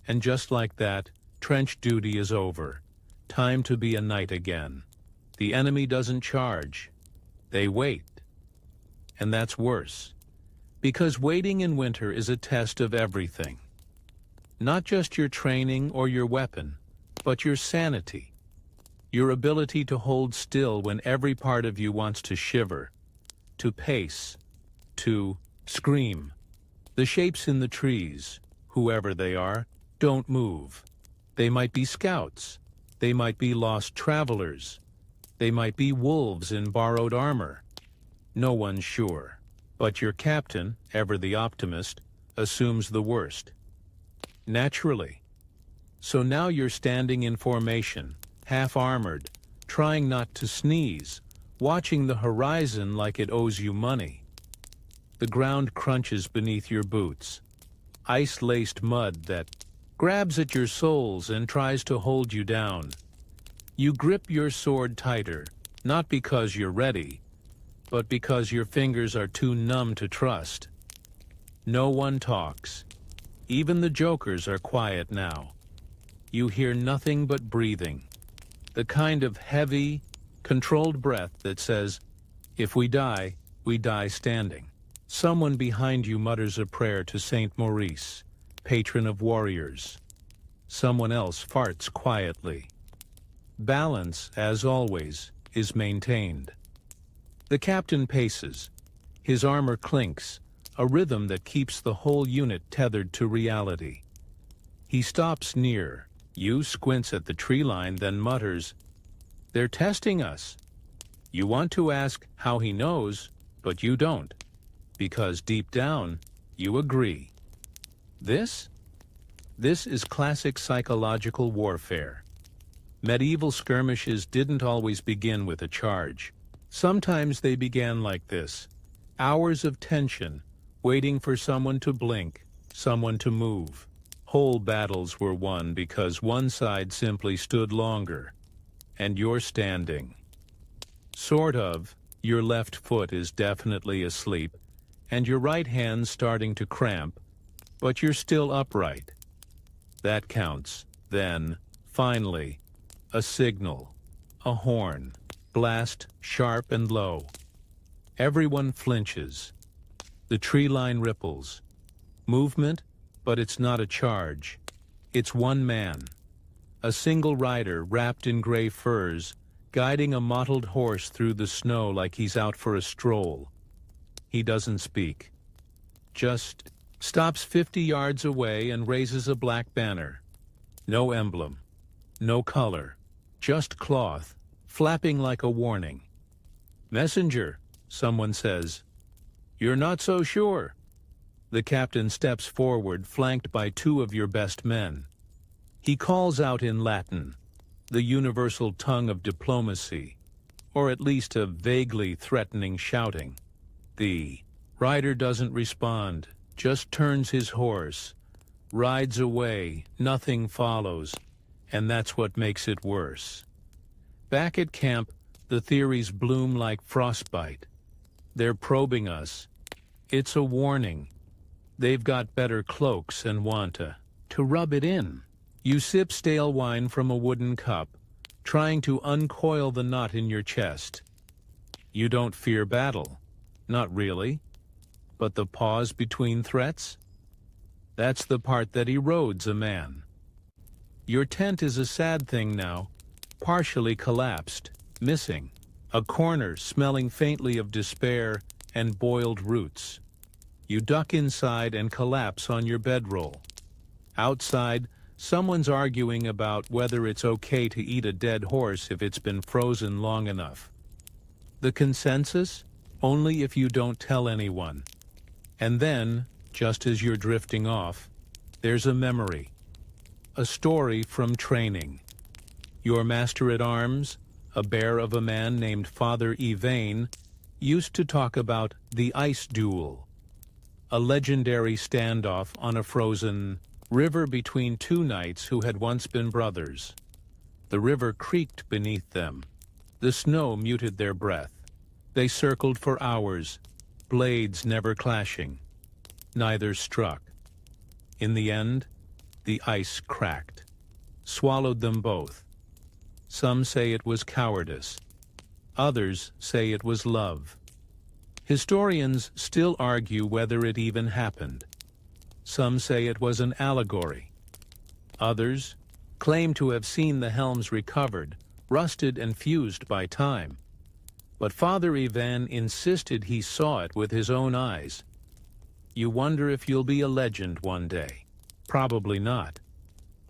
And just like that, trench duty is over. Time to be a knight again. The enemy doesn't charge. They wait. And that's worse. Because waiting in winter is a test of everything. Not just your training or your weapon, but your sanity. Your ability to hold still when every part of you wants to shiver, to pace, to scream. The shapes in the trees, whoever they are, don't move. They might be scouts. They might be lost travelers. They might be wolves in borrowed armor. No one's sure. But your captain, ever the optimist, assumes the worst. Naturally. So now you're standing in formation, half-armored, trying not to sneeze, watching the horizon like it owes you money. The ground crunches beneath your boots. Ice-laced mud that grabs at your soles and tries to hold you down. You grip your sword tighter, not because you're ready, but because your fingers are too numb to trust. No one talks. Even the jokers are quiet now. You hear nothing but breathing. The kind of heavy, controlled breath that says, if we die standing. Someone behind you mutters a prayer to Saint Maurice, patron of warriors. Someone else farts quietly. Balance, as always, is maintained. The captain paces. His armor clinks, a rhythm that keeps the whole unit tethered to reality. He stops near. You squints at the tree line, then mutters, "They're testing us." You want to ask how he knows, but you don't, because deep down, you agree. This is classic psychological warfare. Medieval skirmishes didn't always begin with a charge. Sometimes they began like this: hours of tension, waiting for someone to blink, someone to move. Whole battles were won because one side simply stood longer. And you're standing. Sort of. Your left foot is definitely asleep, and your right hand's starting to cramp, but you're still upright. That counts. Then, finally, a signal, a horn, blast sharp and low. Everyone flinches. The tree line ripples. Movement, but it's not a charge. It's one man. A single rider wrapped in gray furs, guiding a mottled horse through the snow like he's out for a stroll. He doesn't speak. Just stops 50 yards away and raises a black banner. No emblem. No color. Just cloth, flapping like a warning. "Messenger," someone says. "You're not so sure." The captain steps forward, flanked by two of your best men. He calls out in Latin, the universal tongue of diplomacy, or at least a vaguely threatening shouting. The rider doesn't respond, just turns his horse, rides away, nothing follows, and that's what makes it worse. Back at camp, the theories bloom like frostbite. They're probing us. It's a warning. They've got better cloaks and want to rub it in. You sip stale wine from a wooden cup, trying to uncoil the knot in your chest. You don't fear battle. Not really. But the pause between threats? That's the part that erodes a man. Your tent is a sad thing now, partially collapsed, missing. A corner smelling faintly of despair and boiled roots. You duck inside and collapse on your bedroll. Outside, someone's arguing about whether it's okay to eat a dead horse if it's been frozen long enough. The consensus? Only if you don't tell anyone. And then, just as you're drifting off, there's a memory. A story from training. Your master-at-arms, a bear of a man named Father Yvain, used to talk about the ice duel, a legendary standoff on a frozen river between two knights who had once been brothers. The river creaked beneath them. The snow muted their breath. They circled for hours, blades never clashing. Neither struck. In the end, the ice cracked, swallowed them both. Some say it was cowardice. Others say it was love. Historians still argue whether it even happened. Some say it was an allegory. Others claim to have seen the helms recovered, rusted and fused by time. But Father Ivan insisted he saw it with his own eyes. You wonder if you'll be a legend one day. Probably not.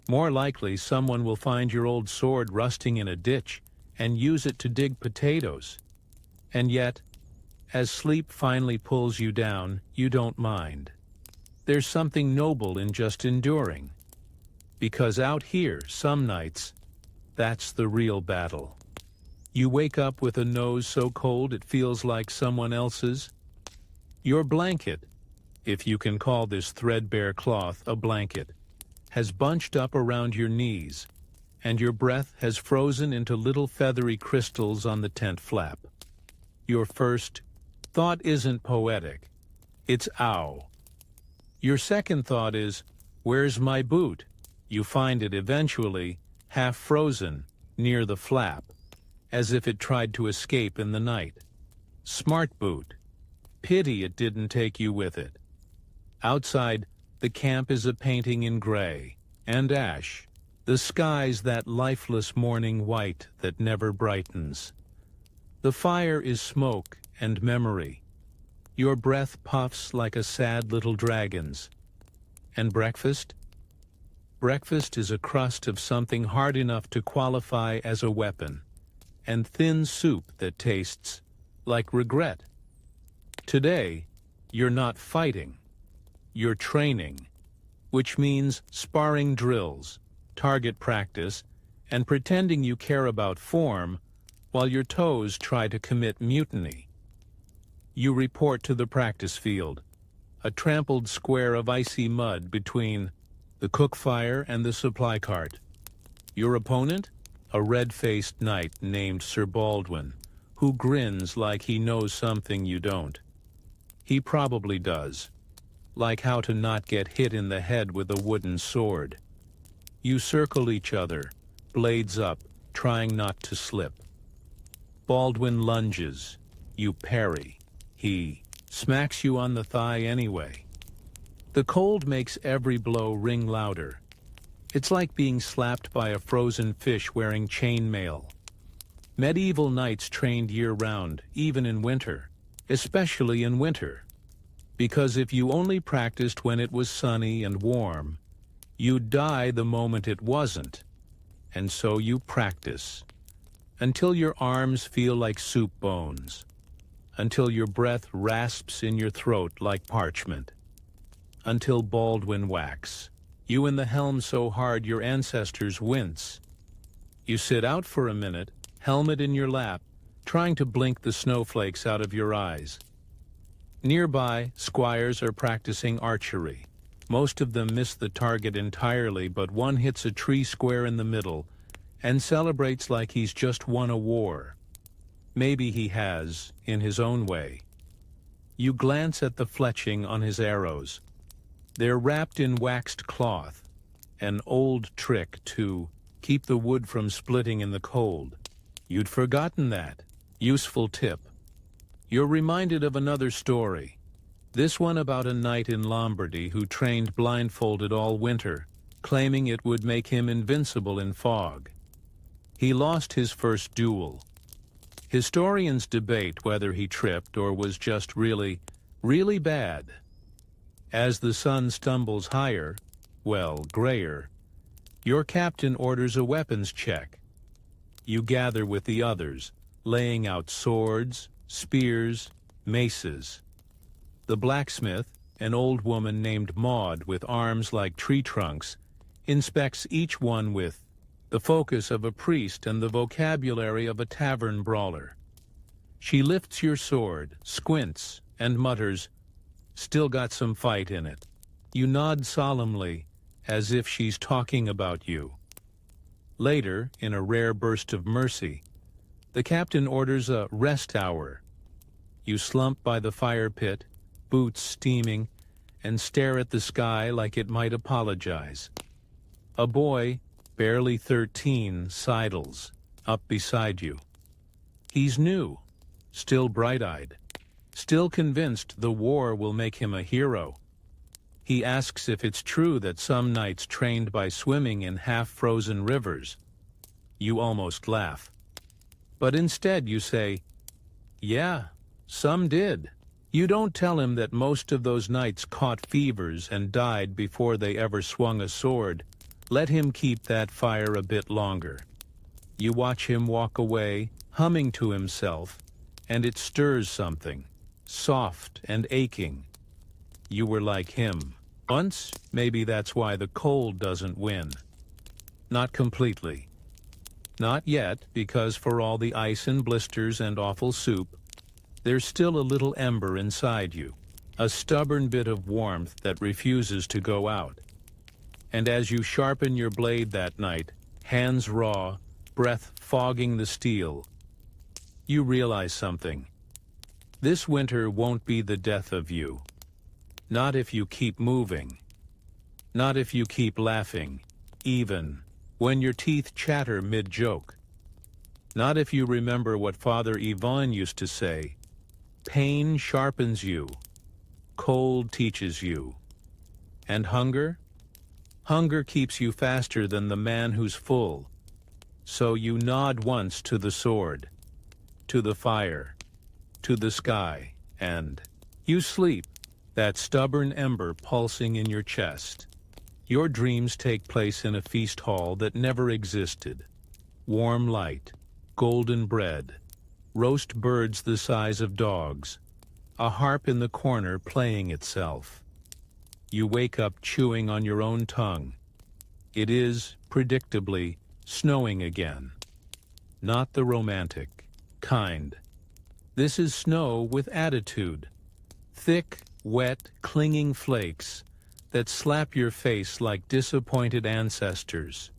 More likely, someone will find your old sword rusting in a ditch and use it to dig potatoes. And yet, as sleep finally pulls you down, you don't mind. There's something noble in just enduring. Because out here, some nights, that's the real battle. You wake up with a nose so cold it feels like someone else's. Your blanket, if you can call this threadbare cloth a blanket, has bunched up around your knees, and your breath has frozen into little feathery crystals on the tent flap. Your first thought isn't poetic. It's ow. Your second thought is, where's my boot? You find it eventually, half frozen, near the flap, as if it tried to escape in the night. Smart boot. Pity it didn't take you with it. Outside, the camp is a painting in gray and ash. The sky's that lifeless morning white that never brightens. The fire is smoke and memory. Your breath puffs like a sad little dragon's. And breakfast? Breakfast is a crust of something hard enough to qualify as a weapon, and thin soup that tastes like regret. Today, you're not fighting. You're training, which means sparring drills, target practice, and pretending you care about form while your toes try to commit mutiny. You report to the practice field, a trampled square of icy mud between the cook fire and the supply cart. Your opponent? A red-faced knight named Sir Baldwin, who grins like he knows something you don't. He probably does. Like how to not get hit in the head with a wooden sword. You circle each other, blades up, trying not to slip. Baldwin lunges. You parry. He smacks you on the thigh anyway. The cold makes every blow ring louder. It's like being slapped by a frozen fish wearing chainmail. Medieval knights trained year-round, even in winter, especially in winter. Because if you only practiced when it was sunny and warm, you'd die the moment it wasn't. And so you practice, until your arms feel like soup bones, until your breath rasps in your throat like parchment, until Baldwin whacks you in the helm so hard your ancestors wince. You sit out for a minute, helmet in your lap, trying to blink the snowflakes out of your eyes. Nearby, squires are practicing archery. Most of them miss the target entirely, but one hits a tree square in the middle and celebrates like he's just won a war. Maybe he has, in his own way. You glance at the fletching on his arrows. They're wrapped in waxed cloth, an old trick to keep the wood from splitting in the cold. You'd forgotten that. Useful tip. You're reminded of another story, this one about a knight in Lombardy who trained blindfolded all winter, claiming it would make him invincible in fog. He lost his first duel. Historians debate whether he tripped or was just really, really bad. As the sun stumbles higher, well, grayer, your captain orders a weapons check. You gather with the others, laying out swords, spears, maces. The blacksmith, an old woman named Maud with arms like tree trunks, inspects each one with the focus of a priest and the vocabulary of a tavern brawler. She lifts your sword, squints, and mutters, "Still got some fight in it." You nod solemnly, as if she's talking about you. Later, in a rare burst of mercy, the captain orders a rest hour. You slump by the fire pit, boots steaming, and stare at the sky like it might apologize. A boy, barely 13, sidles up beside you. He's new, still bright-eyed, still convinced the war will make him a hero. He asks if it's true that some knights trained by swimming in half-frozen rivers. You almost laugh. But instead you say, "Yeah, some did." You don't tell him that most of those knights caught fevers and died before they ever swung a sword. Let him keep that fire a bit longer. You watch him walk away, humming to himself, and it stirs something, soft and aching. You were like him. Once, maybe that's why the cold doesn't win. Not completely. Not yet, because for all the ice and blisters and awful soup, there's still a little ember inside you, a stubborn bit of warmth that refuses to go out. And as you sharpen your blade that night, hands raw, breath fogging the steel, you realize something. This winter won't be the death of you. Not if you keep moving. Not if you keep laughing, even when your teeth chatter mid-joke. Not if you remember what Father Yvonne used to say, "Pain sharpens you, cold teaches you." And hunger? Hunger keeps you faster than the man who's full. So you nod once to the sword, to the fire, to the sky, and you sleep, that stubborn ember pulsing in your chest. Your dreams take place in a feast hall that never existed. Warm light, golden bread, roast birds the size of dogs, a harp in the corner playing itself. You wake up chewing on your own tongue. It is, predictably, snowing again. Not the romantic kind. This is snow with attitude. Thick, wet, clinging flakes that slap your face like disappointed ancestors.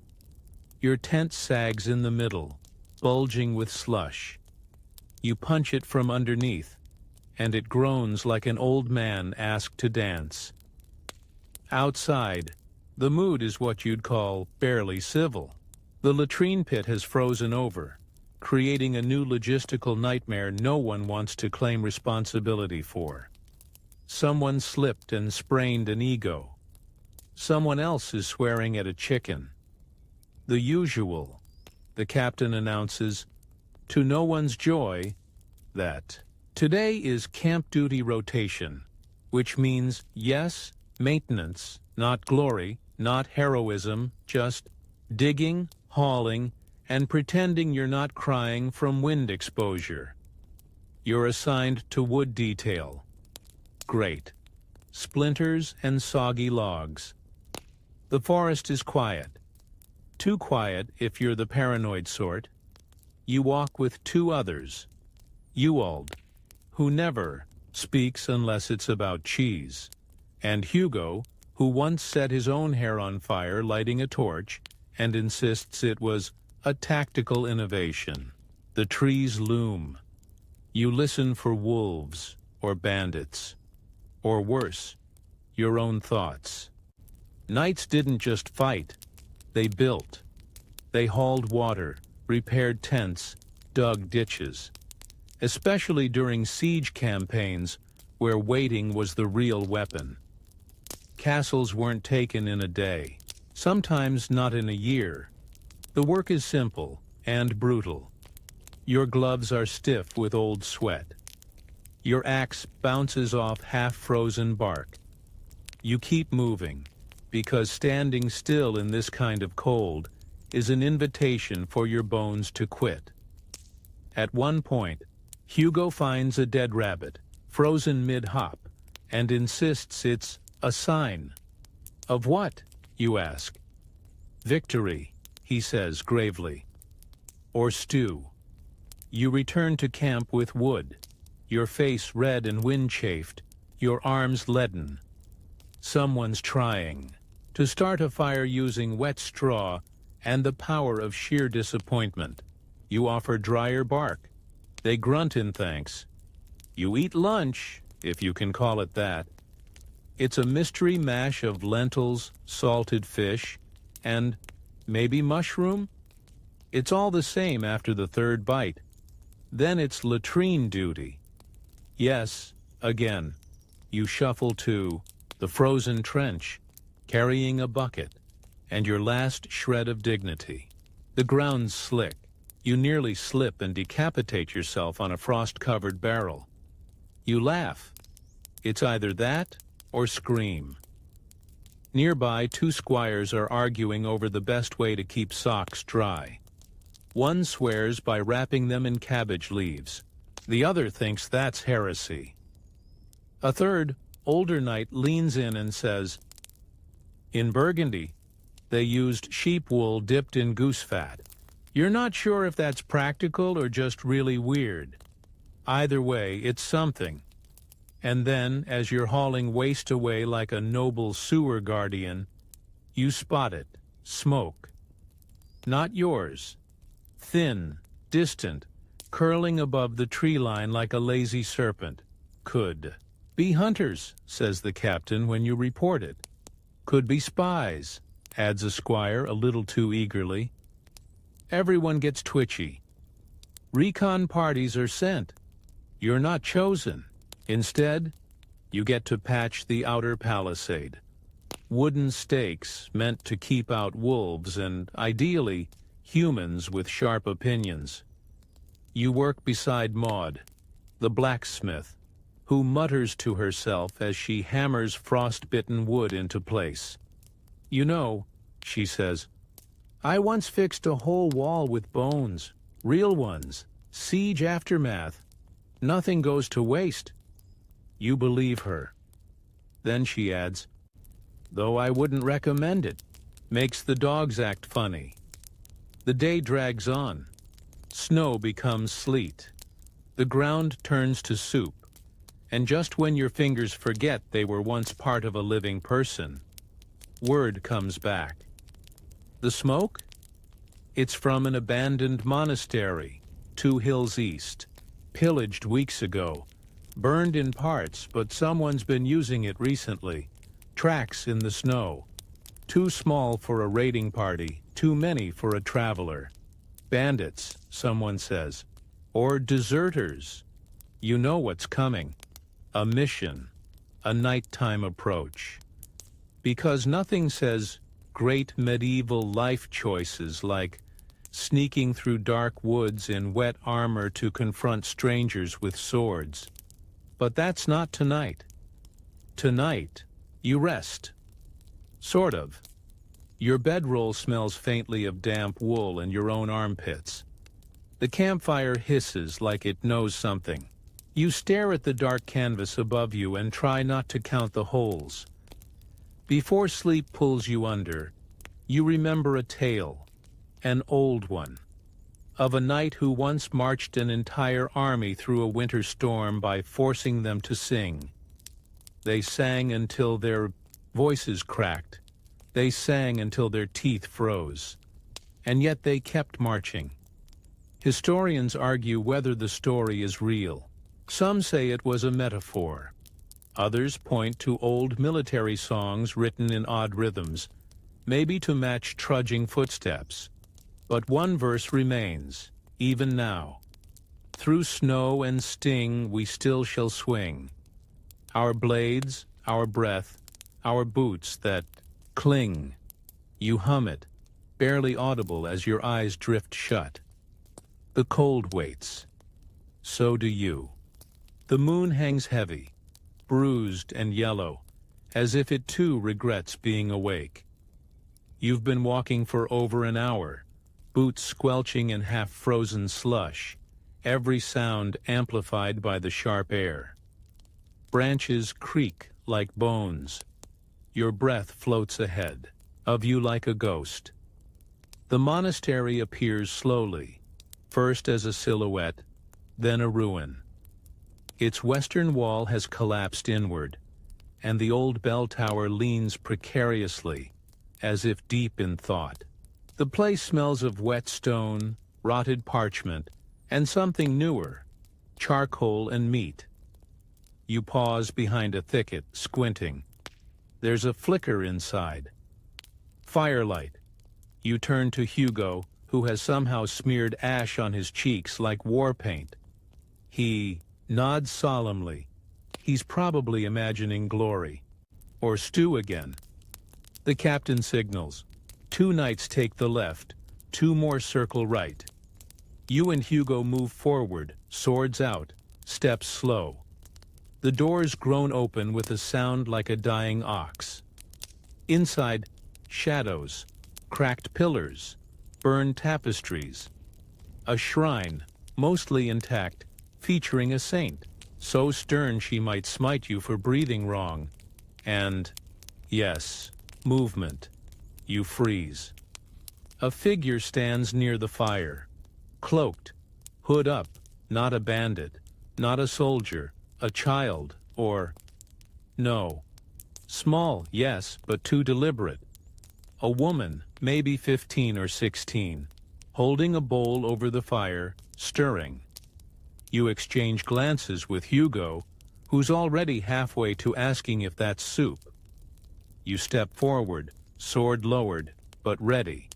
Your tent sags in the middle, bulging with slush. You punch it from underneath, and it groans like an old man asked to dance. Outside, the mood is what you'd call barely civil. The latrine pit has frozen over, creating a new logistical nightmare no one wants to claim responsibility for. Someone slipped and sprained an ego. Someone else is swearing at a chicken. The usual. The captain announces, to no one's joy, that today is camp duty rotation, which means, yes, maintenance, not glory, not heroism, just digging, hauling, and pretending you're not crying from wind exposure. You're assigned to wood detail. Great. Splinters and soggy logs. The forest is quiet. Too quiet if you're the paranoid sort. You walk with two others. Ewald, who never speaks unless it's about cheese, and Hugo, who once set his own hair on fire lighting a torch and insists it was a tactical innovation. The trees loom. You listen for wolves or bandits, or worse, your own thoughts. Knights didn't just fight, they built. They hauled water, repaired tents, dug ditches. Especially during siege campaigns where waiting was the real weapon. Castles weren't taken in a day, sometimes not in a year. The work is simple and brutal. Your gloves are stiff with old sweat. Your axe bounces off half-frozen bark. You keep moving, because standing still in this kind of cold is an invitation for your bones to quit. At one point, Hugo finds a dead rabbit, frozen mid-hop, and insists it's a sign. Of what, you ask? Victory, he says gravely. Or stew. You return to camp with wood, your face red and wind-chafed, your arms leaden. Someone's trying to start a fire using wet straw and the power of sheer disappointment. You offer drier bark. They grunt in thanks. You eat lunch, if you can call it that. It's a mystery mash of lentils, salted fish, and maybe mushroom? It's all the same after the third bite. Then it's latrine duty. Yes, again, you shuffle to the frozen trench, carrying a bucket, and your last shred of dignity. The ground's slick. You nearly slip and decapitate yourself on a frost-covered barrel. You laugh. It's either that or scream. Nearby, two squires are arguing over the best way to keep socks dry. One swears by wrapping them in cabbage leaves. The other thinks that's heresy. A third, older knight leans in and says, "In Burgundy, they used sheep wool dipped in goose fat. You're not sure if that's practical or just really weird. Either way, it's something." And then, as you're hauling waste away like a noble sewer guardian, you spot it, smoke. Not yours. Thin, distant, curling above the tree line like a lazy serpent. Could be hunters, says the captain when you report it. Could be spies, adds a squire a little too eagerly. Everyone gets twitchy. Recon parties are sent. You're not chosen. Instead, you get to patch the outer palisade. Wooden stakes meant to keep out wolves and, ideally, humans with sharp opinions. You work beside Maud, the blacksmith, who mutters to herself as she hammers frost-bitten wood into place. "You know," she says, "I once fixed a whole wall with bones, real ones, siege aftermath. Nothing goes to waste." You believe her. Then she adds, "Though I wouldn't recommend it. Makes the dogs act funny." The day drags on. Snow becomes sleet. The ground turns to soup. And just when your fingers forget they were once part of a living person, word comes back. The smoke? It's from an abandoned monastery, 2 hills east, pillaged weeks ago. Burned in parts, but someone's been using it recently. Tracks in the snow. Too small for a raiding party, too many for a traveler. Bandits, someone says. Or deserters. You know what's coming. A mission. A nighttime approach. Because nothing says great medieval life choices like sneaking through dark woods in wet armor to confront strangers with swords. But that's not tonight. Tonight, you rest. Sort of. Your bedroll smells faintly of damp wool and your own armpits. The campfire hisses like it knows something. You stare at the dark canvas above you and try not to count the holes. Before sleep pulls you under, you remember a tale, an old one, of a knight who once marched an entire army through a winter storm by forcing them to sing. They sang until their voices cracked. They sang until their teeth froze. And yet they kept marching. Historians argue whether the story is real. Some say it was a metaphor. Others point to old military songs written in odd rhythms, maybe to match trudging footsteps. But one verse remains, even now. Through snow and sting we still shall swing. Our blades, our breath, our boots that cling. You hum it, barely audible as your eyes drift shut. The cold waits. So do you. The moon hangs heavy, bruised and yellow, as if it too regrets being awake. You've been walking for over an hour, boots squelching in half-frozen slush, every sound amplified by the sharp air. Branches creak like bones. Your breath floats ahead, of you like a ghost. The monastery appears slowly, first as a silhouette, then a ruin. Its western wall has collapsed inward, and the old bell tower leans precariously, as if deep in thought. The place smells of wet stone, rotted parchment, and something newer, charcoal and meat. You pause behind a thicket, squinting. There's a flicker inside. Firelight. You turn to Hugo, who has somehow smeared ash on his cheeks like war paint. He nods solemnly. He's probably imagining glory. Or stew again. The captain signals. 2 knights take the left, 2 more circle right. You and Hugo move forward, swords out, steps slow. The doors groan open with a sound like a dying ox. Inside, shadows, cracked pillars, burned tapestries. A shrine, mostly intact, featuring a saint, so stern she might smite you for breathing wrong. And, yes, movement. You freeze. A figure stands near the fire, cloaked, hood up, not a bandit, not a soldier, a child, or... no. Small, yes, but too deliberate. A woman, maybe 15 or 16, holding a bowl over the fire, stirring. You exchange glances with Hugo, who's already halfway to asking if that's soup. You step forward, sword lowered, but ready.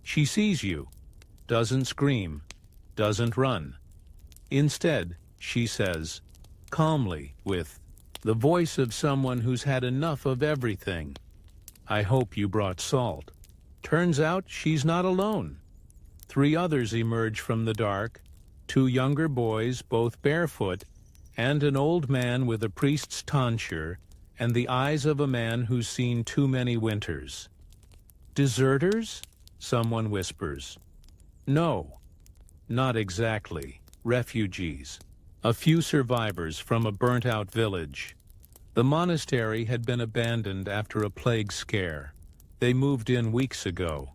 She sees you, doesn't scream, doesn't run. Instead, she says, calmly, with the voice of someone who's had enough of everything, "I hope you brought salt." Turns out she's not alone. 3 others emerge from the dark, 2 younger boys, both barefoot, and an old man with a priest's tonsure and the eyes of a man who's seen too many winters. Deserters? Someone whispers. No, not exactly. Refugees. A few survivors from a burnt-out village. The monastery had been abandoned after a plague scare. They moved in weeks ago,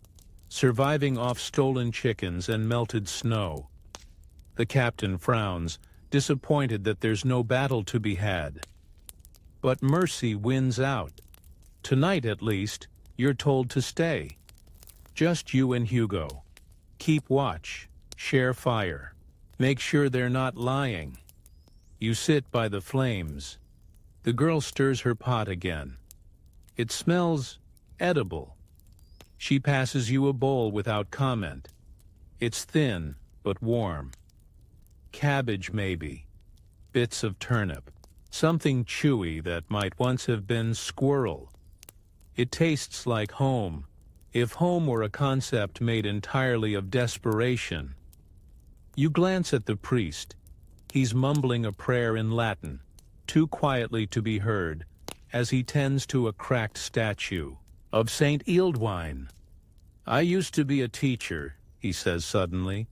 surviving off stolen chickens and melted snow. The captain frowns, disappointed that there's no battle to be had. But mercy wins out. Tonight, at least, you're told to stay. Just you and Hugo. Keep watch, share fire. Make sure they're not lying. You sit by the flames. The girl stirs her pot again. It smells edible. She passes you a bowl without comment. It's thin, but warm. Cabbage, maybe. Bits of turnip. Something chewy that might once have been squirrel. It tastes like home, if home were a concept made entirely of desperation. You glance at the priest. He's mumbling a prayer in Latin, too quietly to be heard, as he tends to a cracked statue of Saint Ealdwine. "I used to be a teacher," he says suddenly.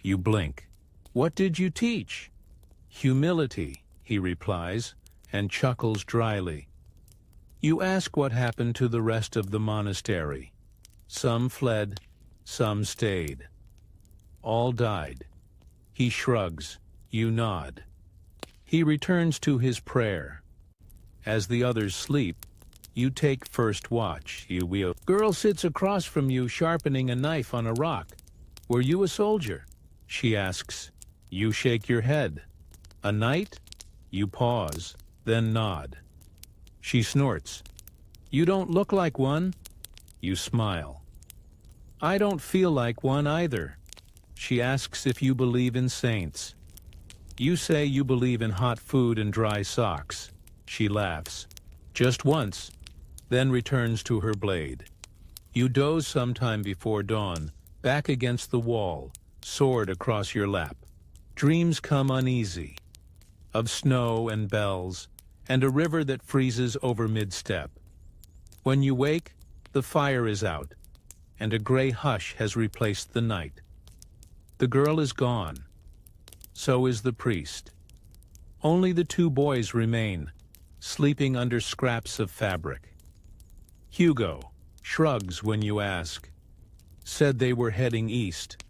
You blink. "What did you teach?" "Humility," he replies, and chuckles dryly. You ask what happened to the rest of the monastery. Some fled, some stayed. All died. He shrugs. You nod. He returns to his prayer. As the others sleep, you take first watch. Girl sits across from you sharpening a knife on a rock. "Were you a soldier?" she asks. You shake your head. "A knight?" You pause, then nod. She snorts. "You don't look like one." You smile. "I don't feel like one either." She asks if you believe in saints. You say you believe in hot food and dry socks. She laughs. Just once, then returns to her blade. You doze sometime before dawn, back against the wall, sword across your lap. Dreams come uneasy, of snow and bells, and a river that freezes over mid-step. When you wake, the fire is out, and a gray hush has replaced the night. The girl is gone. So is the priest. Only the 2 boys remain, sleeping under scraps of fabric. Hugo shrugs when you ask. Said they were heading east.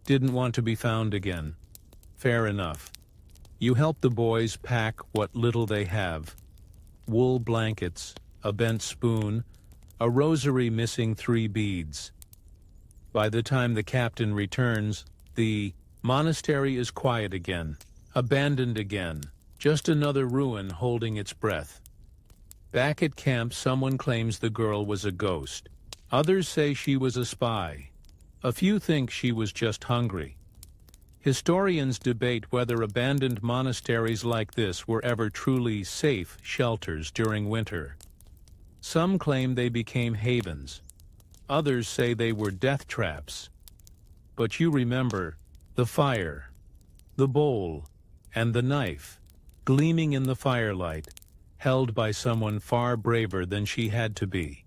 Didn't want to be found again. Fair enough. You help the boys pack what little they have. Wool blankets, a bent spoon, a rosary missing 3 beads. By the time the captain returns, the monastery is quiet again, abandoned again, just another ruin holding its breath. Back at camp, someone claims the girl was a ghost. Others say she was a spy. A few think she was just hungry. Historians debate whether abandoned monasteries like this were ever truly safe shelters during winter. Some claim they became havens. Others say they were death traps. But you remember the fire, the bowl, and the knife, gleaming in the firelight, held by someone far braver than she had to be.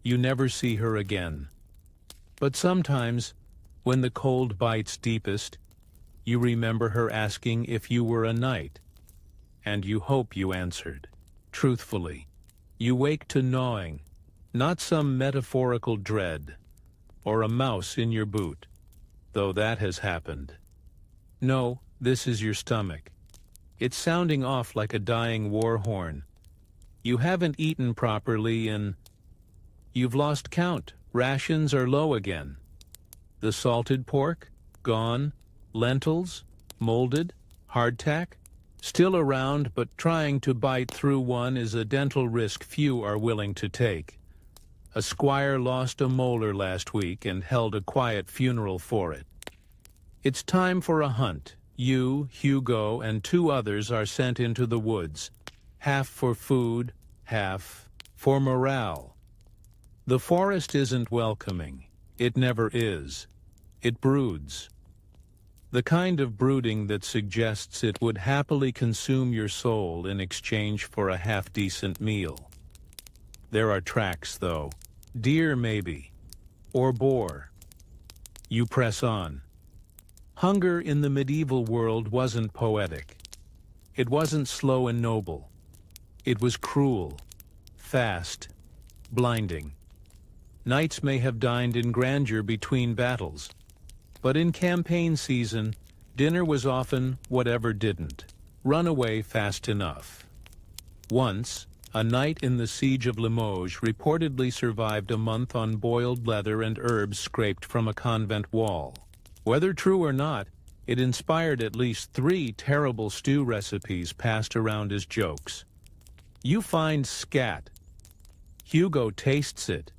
You never see her again. But sometimes, when the cold bites deepest, you remember her asking if you were a knight, and you hope you answered truthfully. You wake to gnawing, not some metaphorical dread, or a mouse in your boot, though that has happened. No, this is your stomach. It's sounding off like a dying war horn. You haven't eaten properly and you've lost count. Rations are low again. The salted pork? Gone. Lentils? Molded? Hardtack? Still around, but trying to bite through one is a dental risk few are willing to take. A squire lost a molar last week and held a quiet funeral for it. It's time for a hunt. You, Hugo, and 2 others are sent into the woods, half for food, half for morale. The forest isn't welcoming. It never is. It broods. The kind of brooding that suggests it would happily consume your soul in exchange for a half-decent meal. There are tracks, though. Deer, maybe. Or boar. You press on. Hunger in the medieval world wasn't poetic. It wasn't slow and noble. It was cruel, fast, blinding. Knights may have dined in grandeur between battles, but in campaign season, dinner was often whatever didn't. Run away fast enough. Once, a knight in the siege of Limoges reportedly survived a month on boiled leather and herbs scraped from a convent wall. Whether true or not, it inspired at least 3 terrible stew recipes passed around as jokes. You find scat. Hugo tastes it.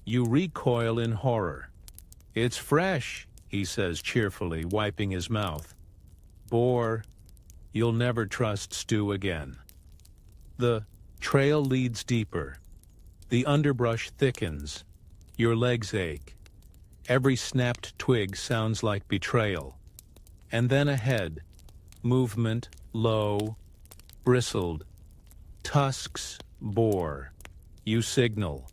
You recoil in horror. It's fresh, he says cheerfully, wiping his mouth. Boar, you'll never trust stew again. The trail leads deeper. The underbrush thickens. Your legs ache. Every snapped twig sounds like betrayal. And then ahead, movement, low, bristled. Tusks, boar. You signal.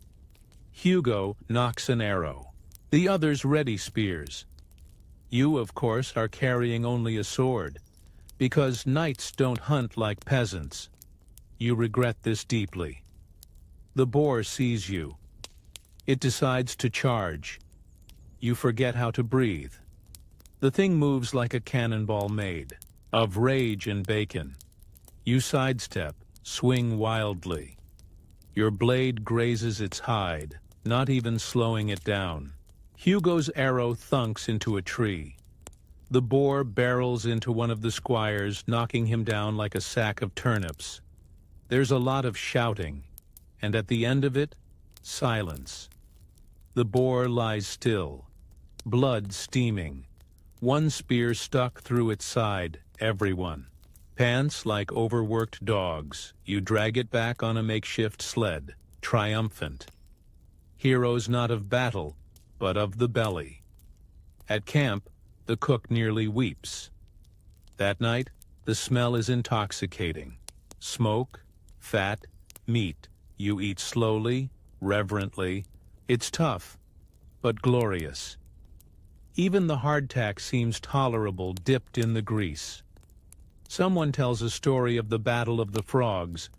Hugo knocks an arrow. The others ready spears. You, of course, are carrying only a sword, because knights don't hunt like peasants. You regret this deeply. The boar sees you. It decides to charge. You forget how to breathe. The thing moves like a cannonball made of rage and bacon. You sidestep, swing wildly. Your blade grazes its hide, not even slowing it down. Hugo's arrow thunks into a tree. The boar barrels into one of the squires, knocking him down like a sack of turnips. There's a lot of shouting, and at the end of it, silence. The boar lies still, blood steaming. One spear stuck through its side, everyone. Pants like overworked dogs, you drag it back on a makeshift sled, triumphant. Heroes not of battle, but of the belly. At camp, the cook nearly weeps. That night, the smell is intoxicating. Smoke, fat, meat. You eat slowly, reverently. It's tough, but glorious. Even the hardtack seems tolerable dipped in the grease. Someone tells a story of the Battle of the Frogs,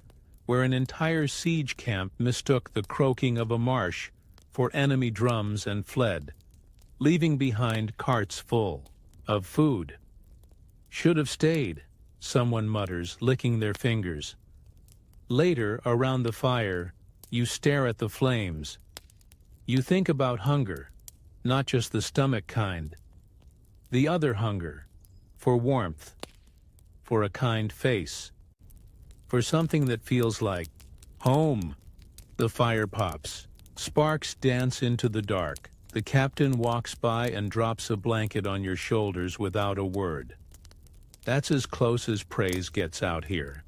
where an entire siege camp mistook the croaking of a marsh for enemy drums and fled, leaving behind carts full of food. Should have stayed, someone mutters, licking their fingers. Later, around the fire, you stare at the flames. You think about hunger, not just the stomach kind. The other hunger, for warmth, for a kind face, for something that feels like home. The fire pops. Sparks dance into the dark. The captain walks by and drops a blanket on your shoulders without a word. That's as close as praise gets out here.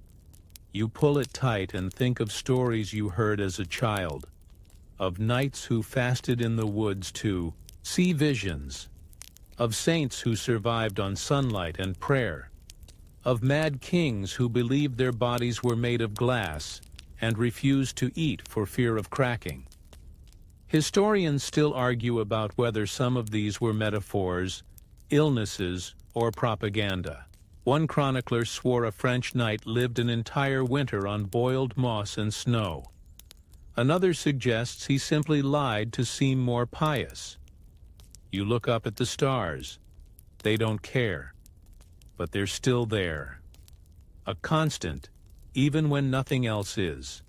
You pull it tight and think of stories you heard as a child. of knights who fasted in the woods to see visions, of saints who survived on sunlight and prayer, of mad kings who believed their bodies were made of glass and refused to eat for fear of cracking. Historians still argue about whether some of these were metaphors, illnesses, or propaganda. One chronicler swore a French knight lived an entire winter on boiled moss and snow. Another suggests he simply lied to seem more pious. You look up at the stars. They don't care. But they're still there. A constant, even when nothing else is.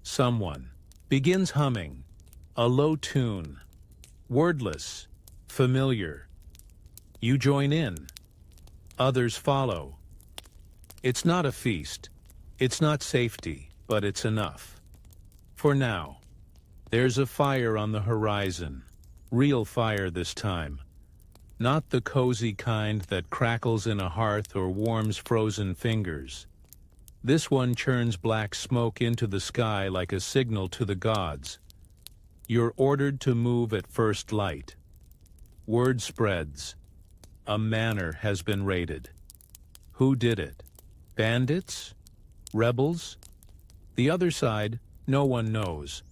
Someone begins humming, a low tune, wordless, familiar. You join in. Others follow. It's not a feast. It's not safety, but it's enough. For now, there's a fire on the horizon. Real fire this time. Not the cozy kind that crackles in a hearth or warms frozen fingers. This one churns black smoke into the sky like a signal to the gods. You're ordered to move at first light. Word spreads. A manor has been raided. Who did it? Bandits? Rebels? The other side, no one knows.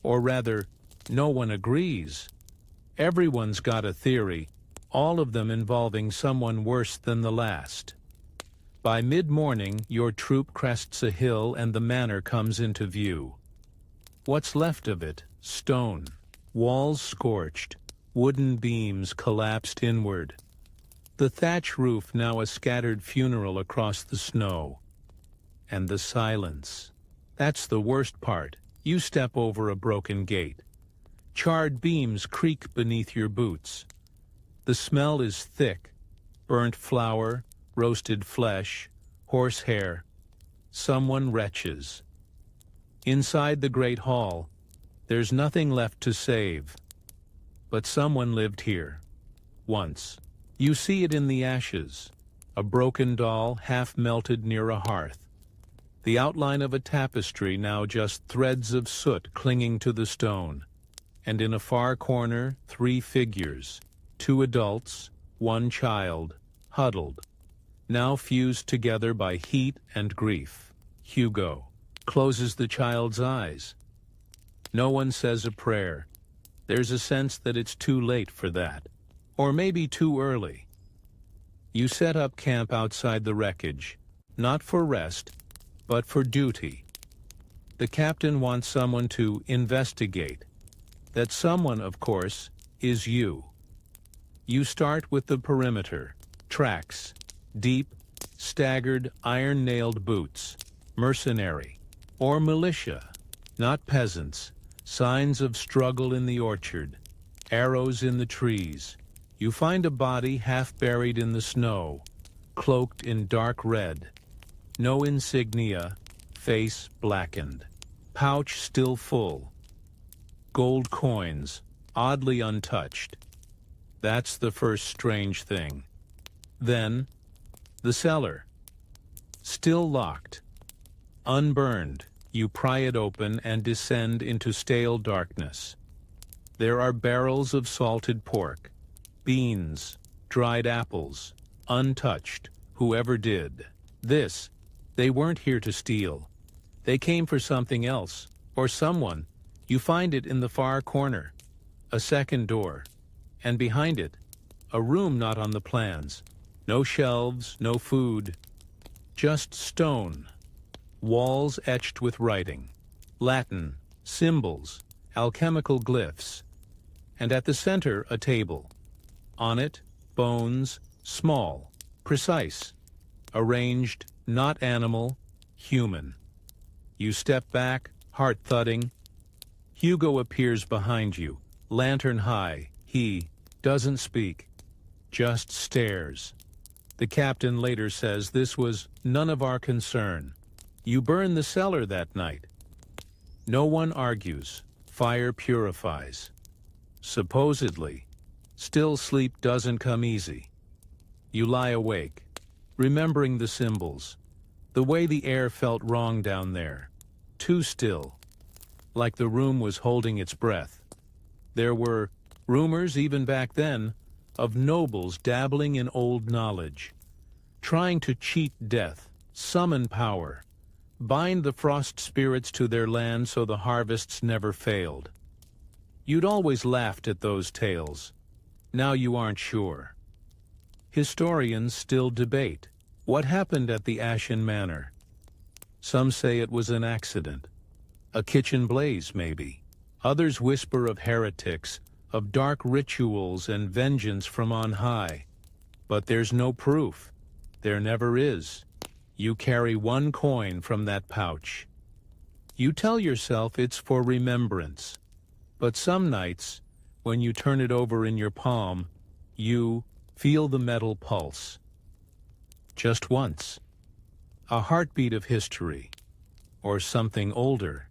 Or rather, no one agrees. Everyone's got a theory, all of them involving someone worse than the last. By mid-morning, your troop crests a hill and the manor comes into view. What's left of it? Stone. Walls scorched. Wooden beams collapsed inward. The thatch roof now a scattered funeral across the snow. And the silence. That's the worst part. You step over a broken gate. Charred beams creak beneath your boots. The smell is thick. Burnt flour, roasted flesh, horsehair. Someone retches. Inside the great hall, there's nothing left to save. But someone lived here. Once. You see it in the ashes. A broken doll half melted near a hearth. The outline of a tapestry now just threads of soot clinging to the stone. And in a far corner, 3 figures. 2 adults, 1 child, huddled. Now fused together by heat and grief. Hugo closes the child's eyes. No one says a prayer. There's a sense that it's too late for that. Or maybe too early. You set up camp outside the wreckage, not for rest, but for duty. The captain wants someone to investigate. That someone, of course, is you. You start with the perimeter, tracks, deep, staggered, iron-nailed boots, mercenary, or militia, not peasants, signs of struggle in the orchard, arrows in the trees. You find a body half buried in the snow, cloaked in dark red. No insignia, face blackened, pouch still full. Gold coins, oddly untouched. That's the first strange thing. Then, the cellar. Still locked. Unburned, you pry it open and descend into stale darkness. There are barrels of salted pork, beans, dried apples, untouched, whoever did. This, they weren't here to steal. They came for something else, or someone. You find it in the far corner. A second door. And behind it, a room not on the plans. No shelves, no food. Just stone. Walls etched with writing. Latin, symbols, alchemical glyphs. And at the center, a table. On it, bones, small, precise. Arranged, not animal, human. You step back, heart thudding. Hugo appears behind you, lantern high. He doesn't speak, just stares. The captain later says this was none of our concern. You burn the cellar that night. No one argues. Fire purifies. Supposedly. Still, sleep doesn't come easy. You lie awake, remembering the symbols, the way the air felt wrong down there. Too still. like the room was holding its breath. There were rumors, even back then, of nobles dabbling in old knowledge, trying to cheat death, summon power, bind the frost spirits to their land so the harvests never failed. You'd always laughed at those tales. Now you aren't sure. Historians still debate what happened at the Ashen Manor. Some say it was an accident, a kitchen blaze maybe. Others whisper of heretics, of dark rituals and vengeance from on high. But there's no proof. There never is. You carry one coin from that pouch. You tell yourself it's for remembrance. But some nights, when you turn it over in your palm, you feel the metal pulse. Just once. A heartbeat of history. Or something older.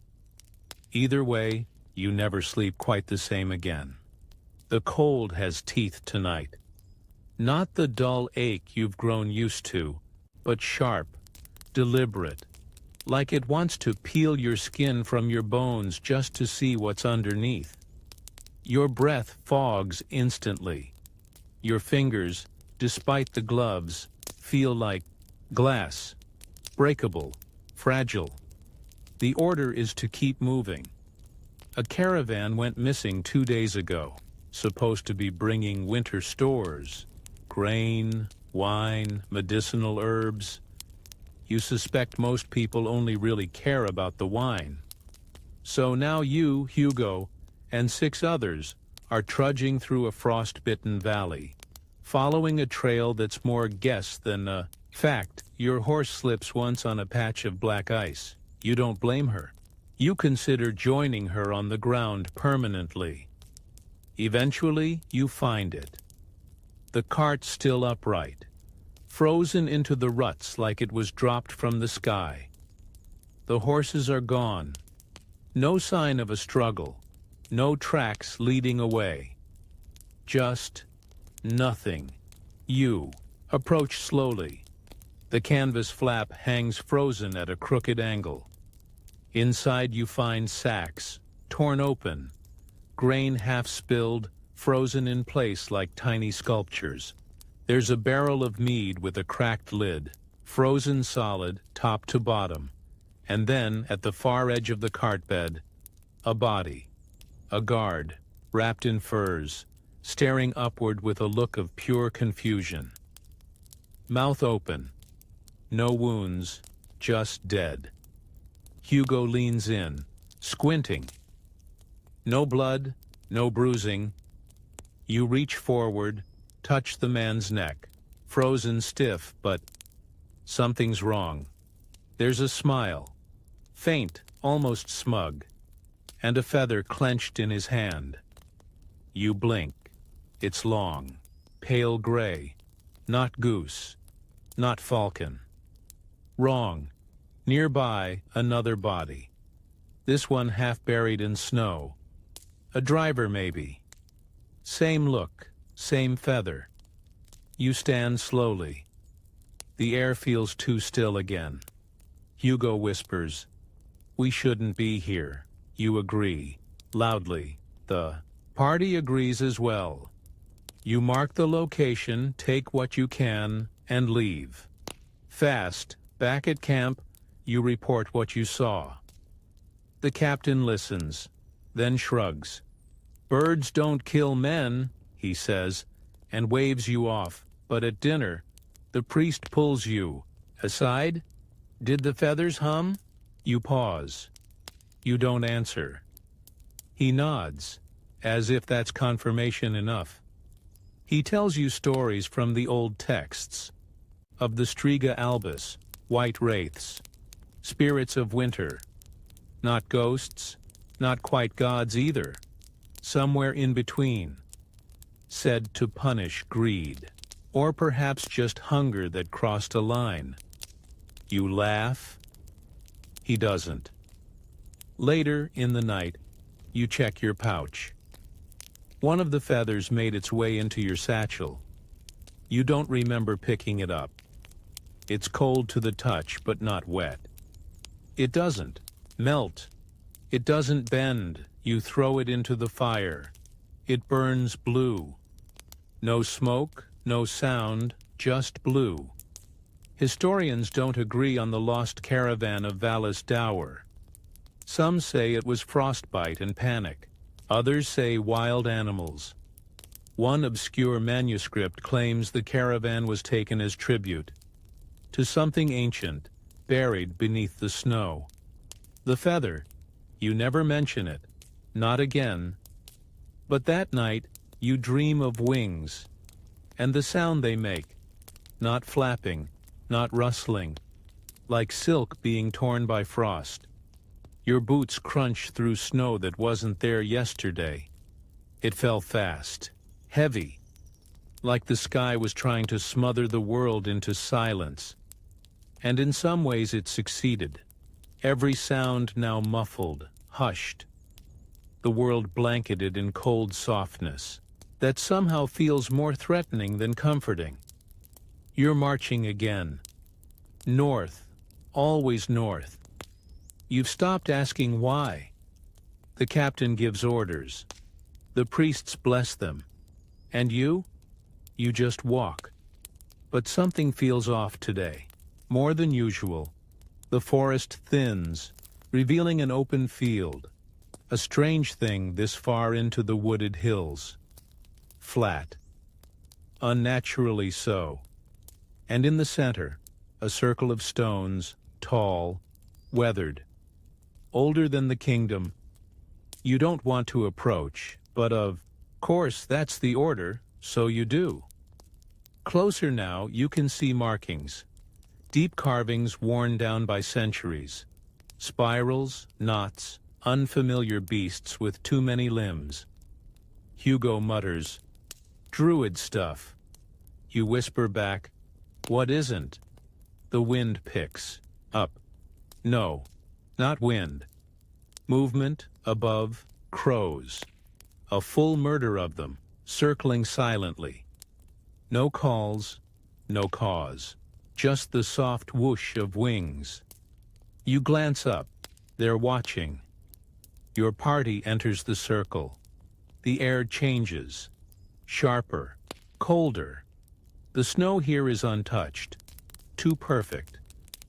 Either way, you never sleep quite the same again. The cold has teeth tonight. Not the dull ache you've grown used to, but sharp, deliberate, like it wants to peel your skin from your bones just to see what's underneath. Your breath fogs instantly. Your fingers, despite the gloves, feel like glass, breakable, fragile. The order is to keep moving. A caravan went missing 2 days ago, supposed to be bringing winter stores, grain, wine, medicinal herbs. You suspect most people only really care about the wine. So now you, Hugo, and 6 others are trudging through a frost-bitten valley, following a trail that's more guess than a fact. Your horse slips once on a patch of black ice. You don't blame her. You consider joining her on the ground permanently. Eventually, you find it. The cart still upright, frozen into the ruts like it was dropped from the sky. The horses are gone. No sign of a struggle. No tracks leading away. Just nothing. You approach slowly. The canvas flap hangs frozen at a crooked angle. Inside you find sacks, torn open, grain half spilled, frozen in place like tiny sculptures. There's a barrel of mead with a cracked lid, frozen solid, top to bottom. And then, at the far edge of the cart bed, a body. A guard, wrapped in furs, staring upward with a look of pure confusion. Mouth open. No wounds, just dead. Hugo leans in, squinting. No blood, no bruising. You reach forward, touch the man's neck, frozen stiff, but something's wrong. There's a smile, faint, almost smug, and a feather clenched in his hand. You blink. It's long, pale gray, not goose, not falcon. Wrong. Nearby, another body. This one half buried in snow. A driver, maybe. Same look, same feather. You stand slowly. The air feels too still again. Hugo whispers, "We shouldn't be here." You agree, loudly. The party agrees as well. You mark the location, take what you can, and leave. Fast, back at camp, you report what you saw. The captain listens, then shrugs. "Birds don't kill men," he says, and waves you off. But at dinner, the priest pulls you aside. "Did the feathers hum?" You pause. You don't answer. He nods, as if that's confirmation enough. He tells you stories from the old texts, of the Striga albus, white wraiths, spirits of winter, not ghosts, not quite gods either, somewhere in between, said to punish greed, or perhaps just hunger that crossed a line. You laugh. He doesn't. Later in the night, you check your pouch. One of the feathers made its way into your satchel. You don't remember picking it up. It's cold to the touch, but not wet. It doesn't melt. It doesn't bend, you throw it into the fire. It burns blue. No smoke, no sound, just blue. Historians don't agree on the lost caravan of Valis Dower. Some say it was frostbite and panic. Others say wild animals. One obscure manuscript claims the caravan was taken as tribute to something ancient, buried beneath the snow. The feather, you never mention it, not again. But that night, you dream of wings, and the sound they make, not flapping, not rustling, like silk being torn by frost. Your boots crunch through snow that wasn't there yesterday. It fell fast, heavy, like the sky was trying to smother the world into silence. And in some ways it succeeded. Every sound now muffled, hushed. The world blanketed in cold softness that somehow feels more threatening than comforting. You're marching again. North, always north. You've stopped asking why. The captain gives orders. The priests bless them. And you? You just walk. But something feels off today. More than usual. The forest thins, revealing an open field. A strange thing this far into the wooded hills. Flat. Unnaturally so. And in the center, a circle of stones, tall, weathered. Older than the kingdom. You don't want to approach, but of course that's the order, so you do. Closer now, you can see markings. Deep carvings worn down by centuries. Spirals, knots, unfamiliar beasts with too many limbs. Hugo mutters, "Druid stuff." You whisper back, "What isn't?" The wind picks up. No, not wind. Movement, above, crows. A full murder of them, circling silently. No calls, no cause. Just the soft whoosh of wings. You glance up. They're watching. Your party enters the circle. The air changes. Sharper. Colder. The snow here is untouched. Too perfect.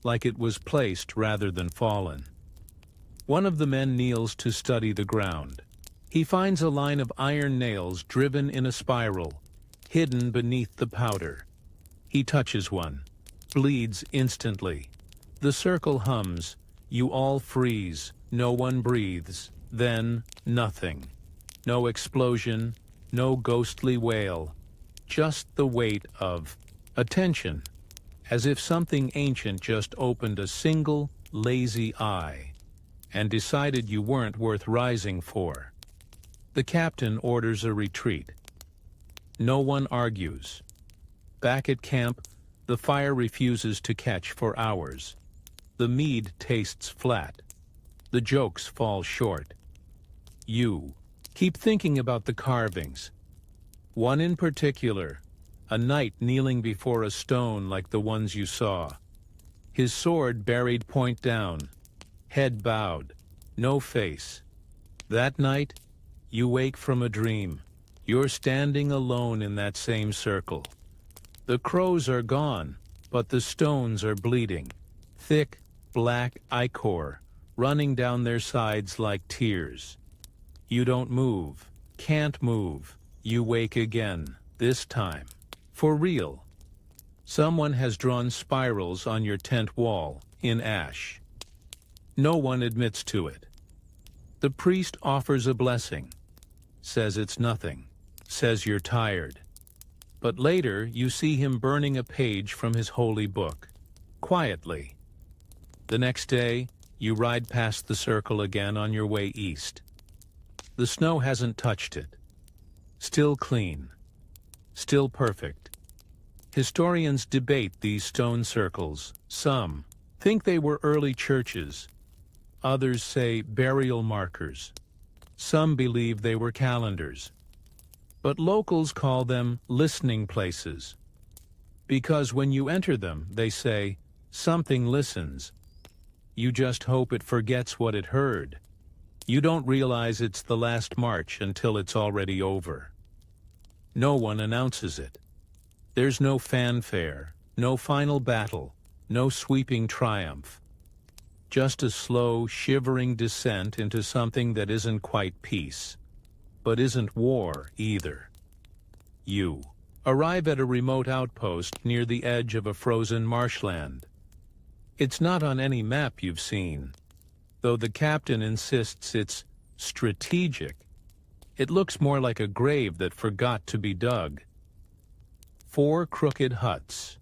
Like it was placed rather than fallen. One of the men kneels to study the ground. He finds a line of iron nails driven in a spiral, hidden beneath the powder. He touches one. Bleeds instantly. The circle hums. You all freeze. No one breathes. Then, nothing. No explosion. No ghostly wail. Just the weight of attention. As if something ancient just opened a single, lazy eye and decided you weren't worth rising for. The captain orders a retreat. No one argues. Back at camp, the fire refuses to catch for hours. The mead tastes flat. The jokes fall short. You keep thinking about the carvings. One in particular, a knight kneeling before a stone like the ones you saw. His sword buried point down, head bowed, no face. That night, you wake from a dream. You're standing alone in that same circle. The crows are gone, but the stones are bleeding. Thick, black ichor running down their sides like tears. You don't move, can't move. You wake again, this time. For real. Someone has drawn spirals on your tent wall, in ash. No one admits to it. The priest offers a blessing. Says it's nothing. Says you're tired. But later, you see him burning a page from his holy book. Quietly. The next day, you ride past the circle again on your way east. The snow hasn't touched it. Still clean. Still perfect. Historians debate these stone circles. Some think they were early churches. Others say burial markers. Some believe they were calendars. But locals call them listening places. Because when you enter them, they say, something listens. You just hope it forgets what it heard. You don't realize it's the last march until it's already over. No one announces it. There's no fanfare, no final battle, no sweeping triumph. Just a slow, shivering descent into something that isn't quite peace, but isn't war either. You arrive at a remote outpost near the edge of a frozen marshland. It's not on any map you've seen, though the captain insists it's strategic. It looks more like a grave that forgot to be dug. 4 crooked huts,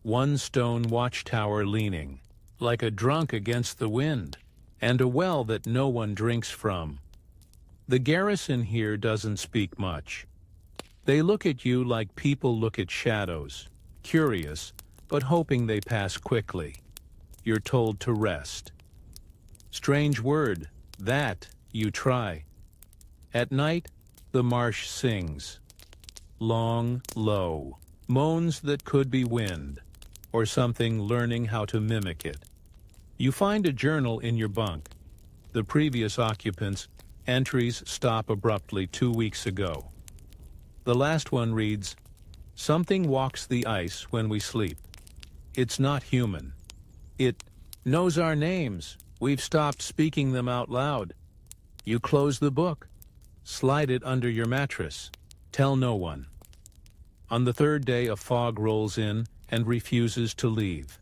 1 stone watchtower leaning, like a drunk against the wind, and a well that no one drinks from. The garrison here doesn't speak much. They look at you like people look at shadows, curious, but hoping they pass quickly. You're told to rest. Strange word, that, you try. At night, the marsh sings. Long, low, moans that could be wind, or something learning how to mimic it. You find a journal in your bunk. The previous occupant's entries stop abruptly 2 weeks ago. The last one reads, "Something walks the ice when we sleep. It's not human. It knows our names. We've stopped speaking them out loud." You close the book, slide it under your mattress, tell no one. On the 3rd day, a fog rolls in and refuses to leave.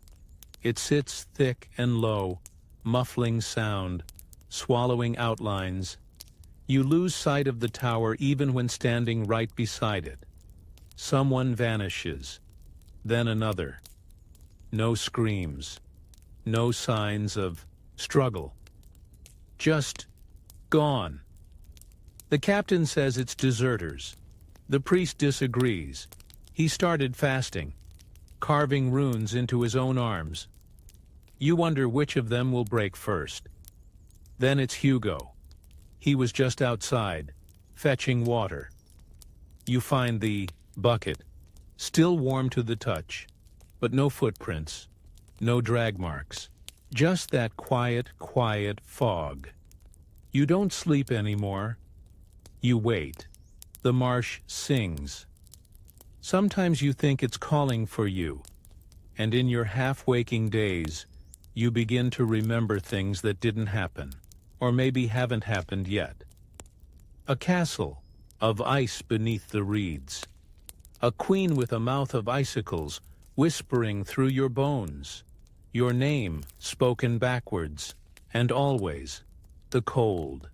It sits thick and low, muffling sound, swallowing outlines. You lose sight of the tower even when standing right beside it. Someone vanishes, then another. No screams, no signs of struggle. Just gone. The captain says it's deserters. The priest disagrees. He started fasting, carving runes into his own arms. You wonder which of them will break first. Then it's Hugo. He was just outside, fetching water. You find the bucket, still warm to the touch, but no footprints, no drag marks. Just that quiet fog. You don't sleep anymore. You wait. The marsh sings. Sometimes you think it's calling for you, and in your half-waking days, you begin to remember things that didn't happen, or maybe haven't happened yet. A castle of ice beneath the reeds. A queen with a mouth of icicles whispering through your bones. Your name spoken backwards, and always the cold.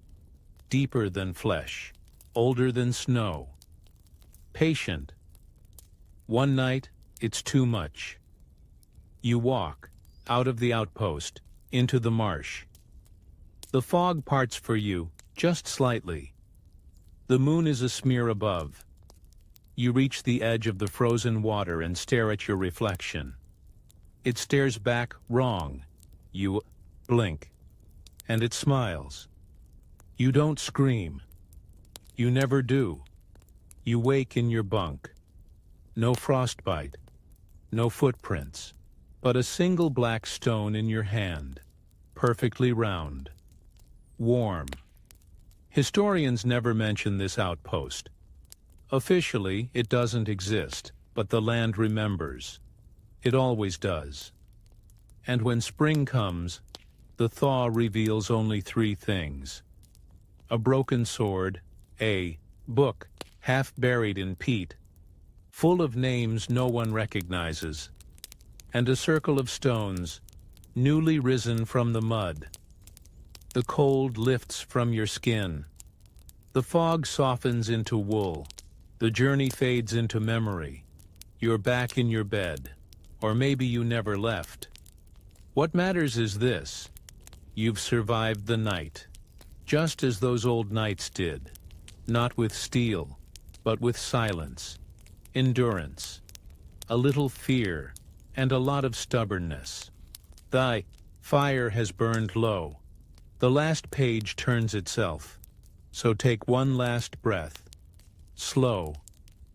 Deeper than flesh, older than snow. Patient. One night, it's too much. You walk out of the outpost, into the marsh. The fog parts for you, just slightly. The moon is a smear above. You reach the edge of the frozen water and stare at your reflection. It stares back wrong. You blink, and it smiles. You don't scream. You never do. You wake in your bunk. No frostbite, no footprints, but a single black stone in your hand, perfectly round. Warm. Historians never mention this outpost. Officially, it doesn't exist, but the land remembers. It always does. And when spring comes, the thaw reveals only 3 things. A broken sword, a book half buried in peat, full of names no one recognizes, and a circle of stones, newly risen from the mud. The cold lifts from your skin. The fog softens into wool. The journey fades into memory. You're back in your bed, or maybe you never left. What matters is this: you've survived the night, just as those old knights did, not with steel, but with silence, endurance, a little fear, and a lot of stubbornness. Thy fire has burned low. The last page turns itself, so take one last breath, slow,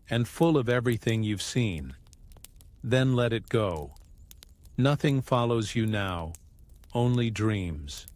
and full of everything you've seen. Then let it go. Nothing follows you now, only dreams.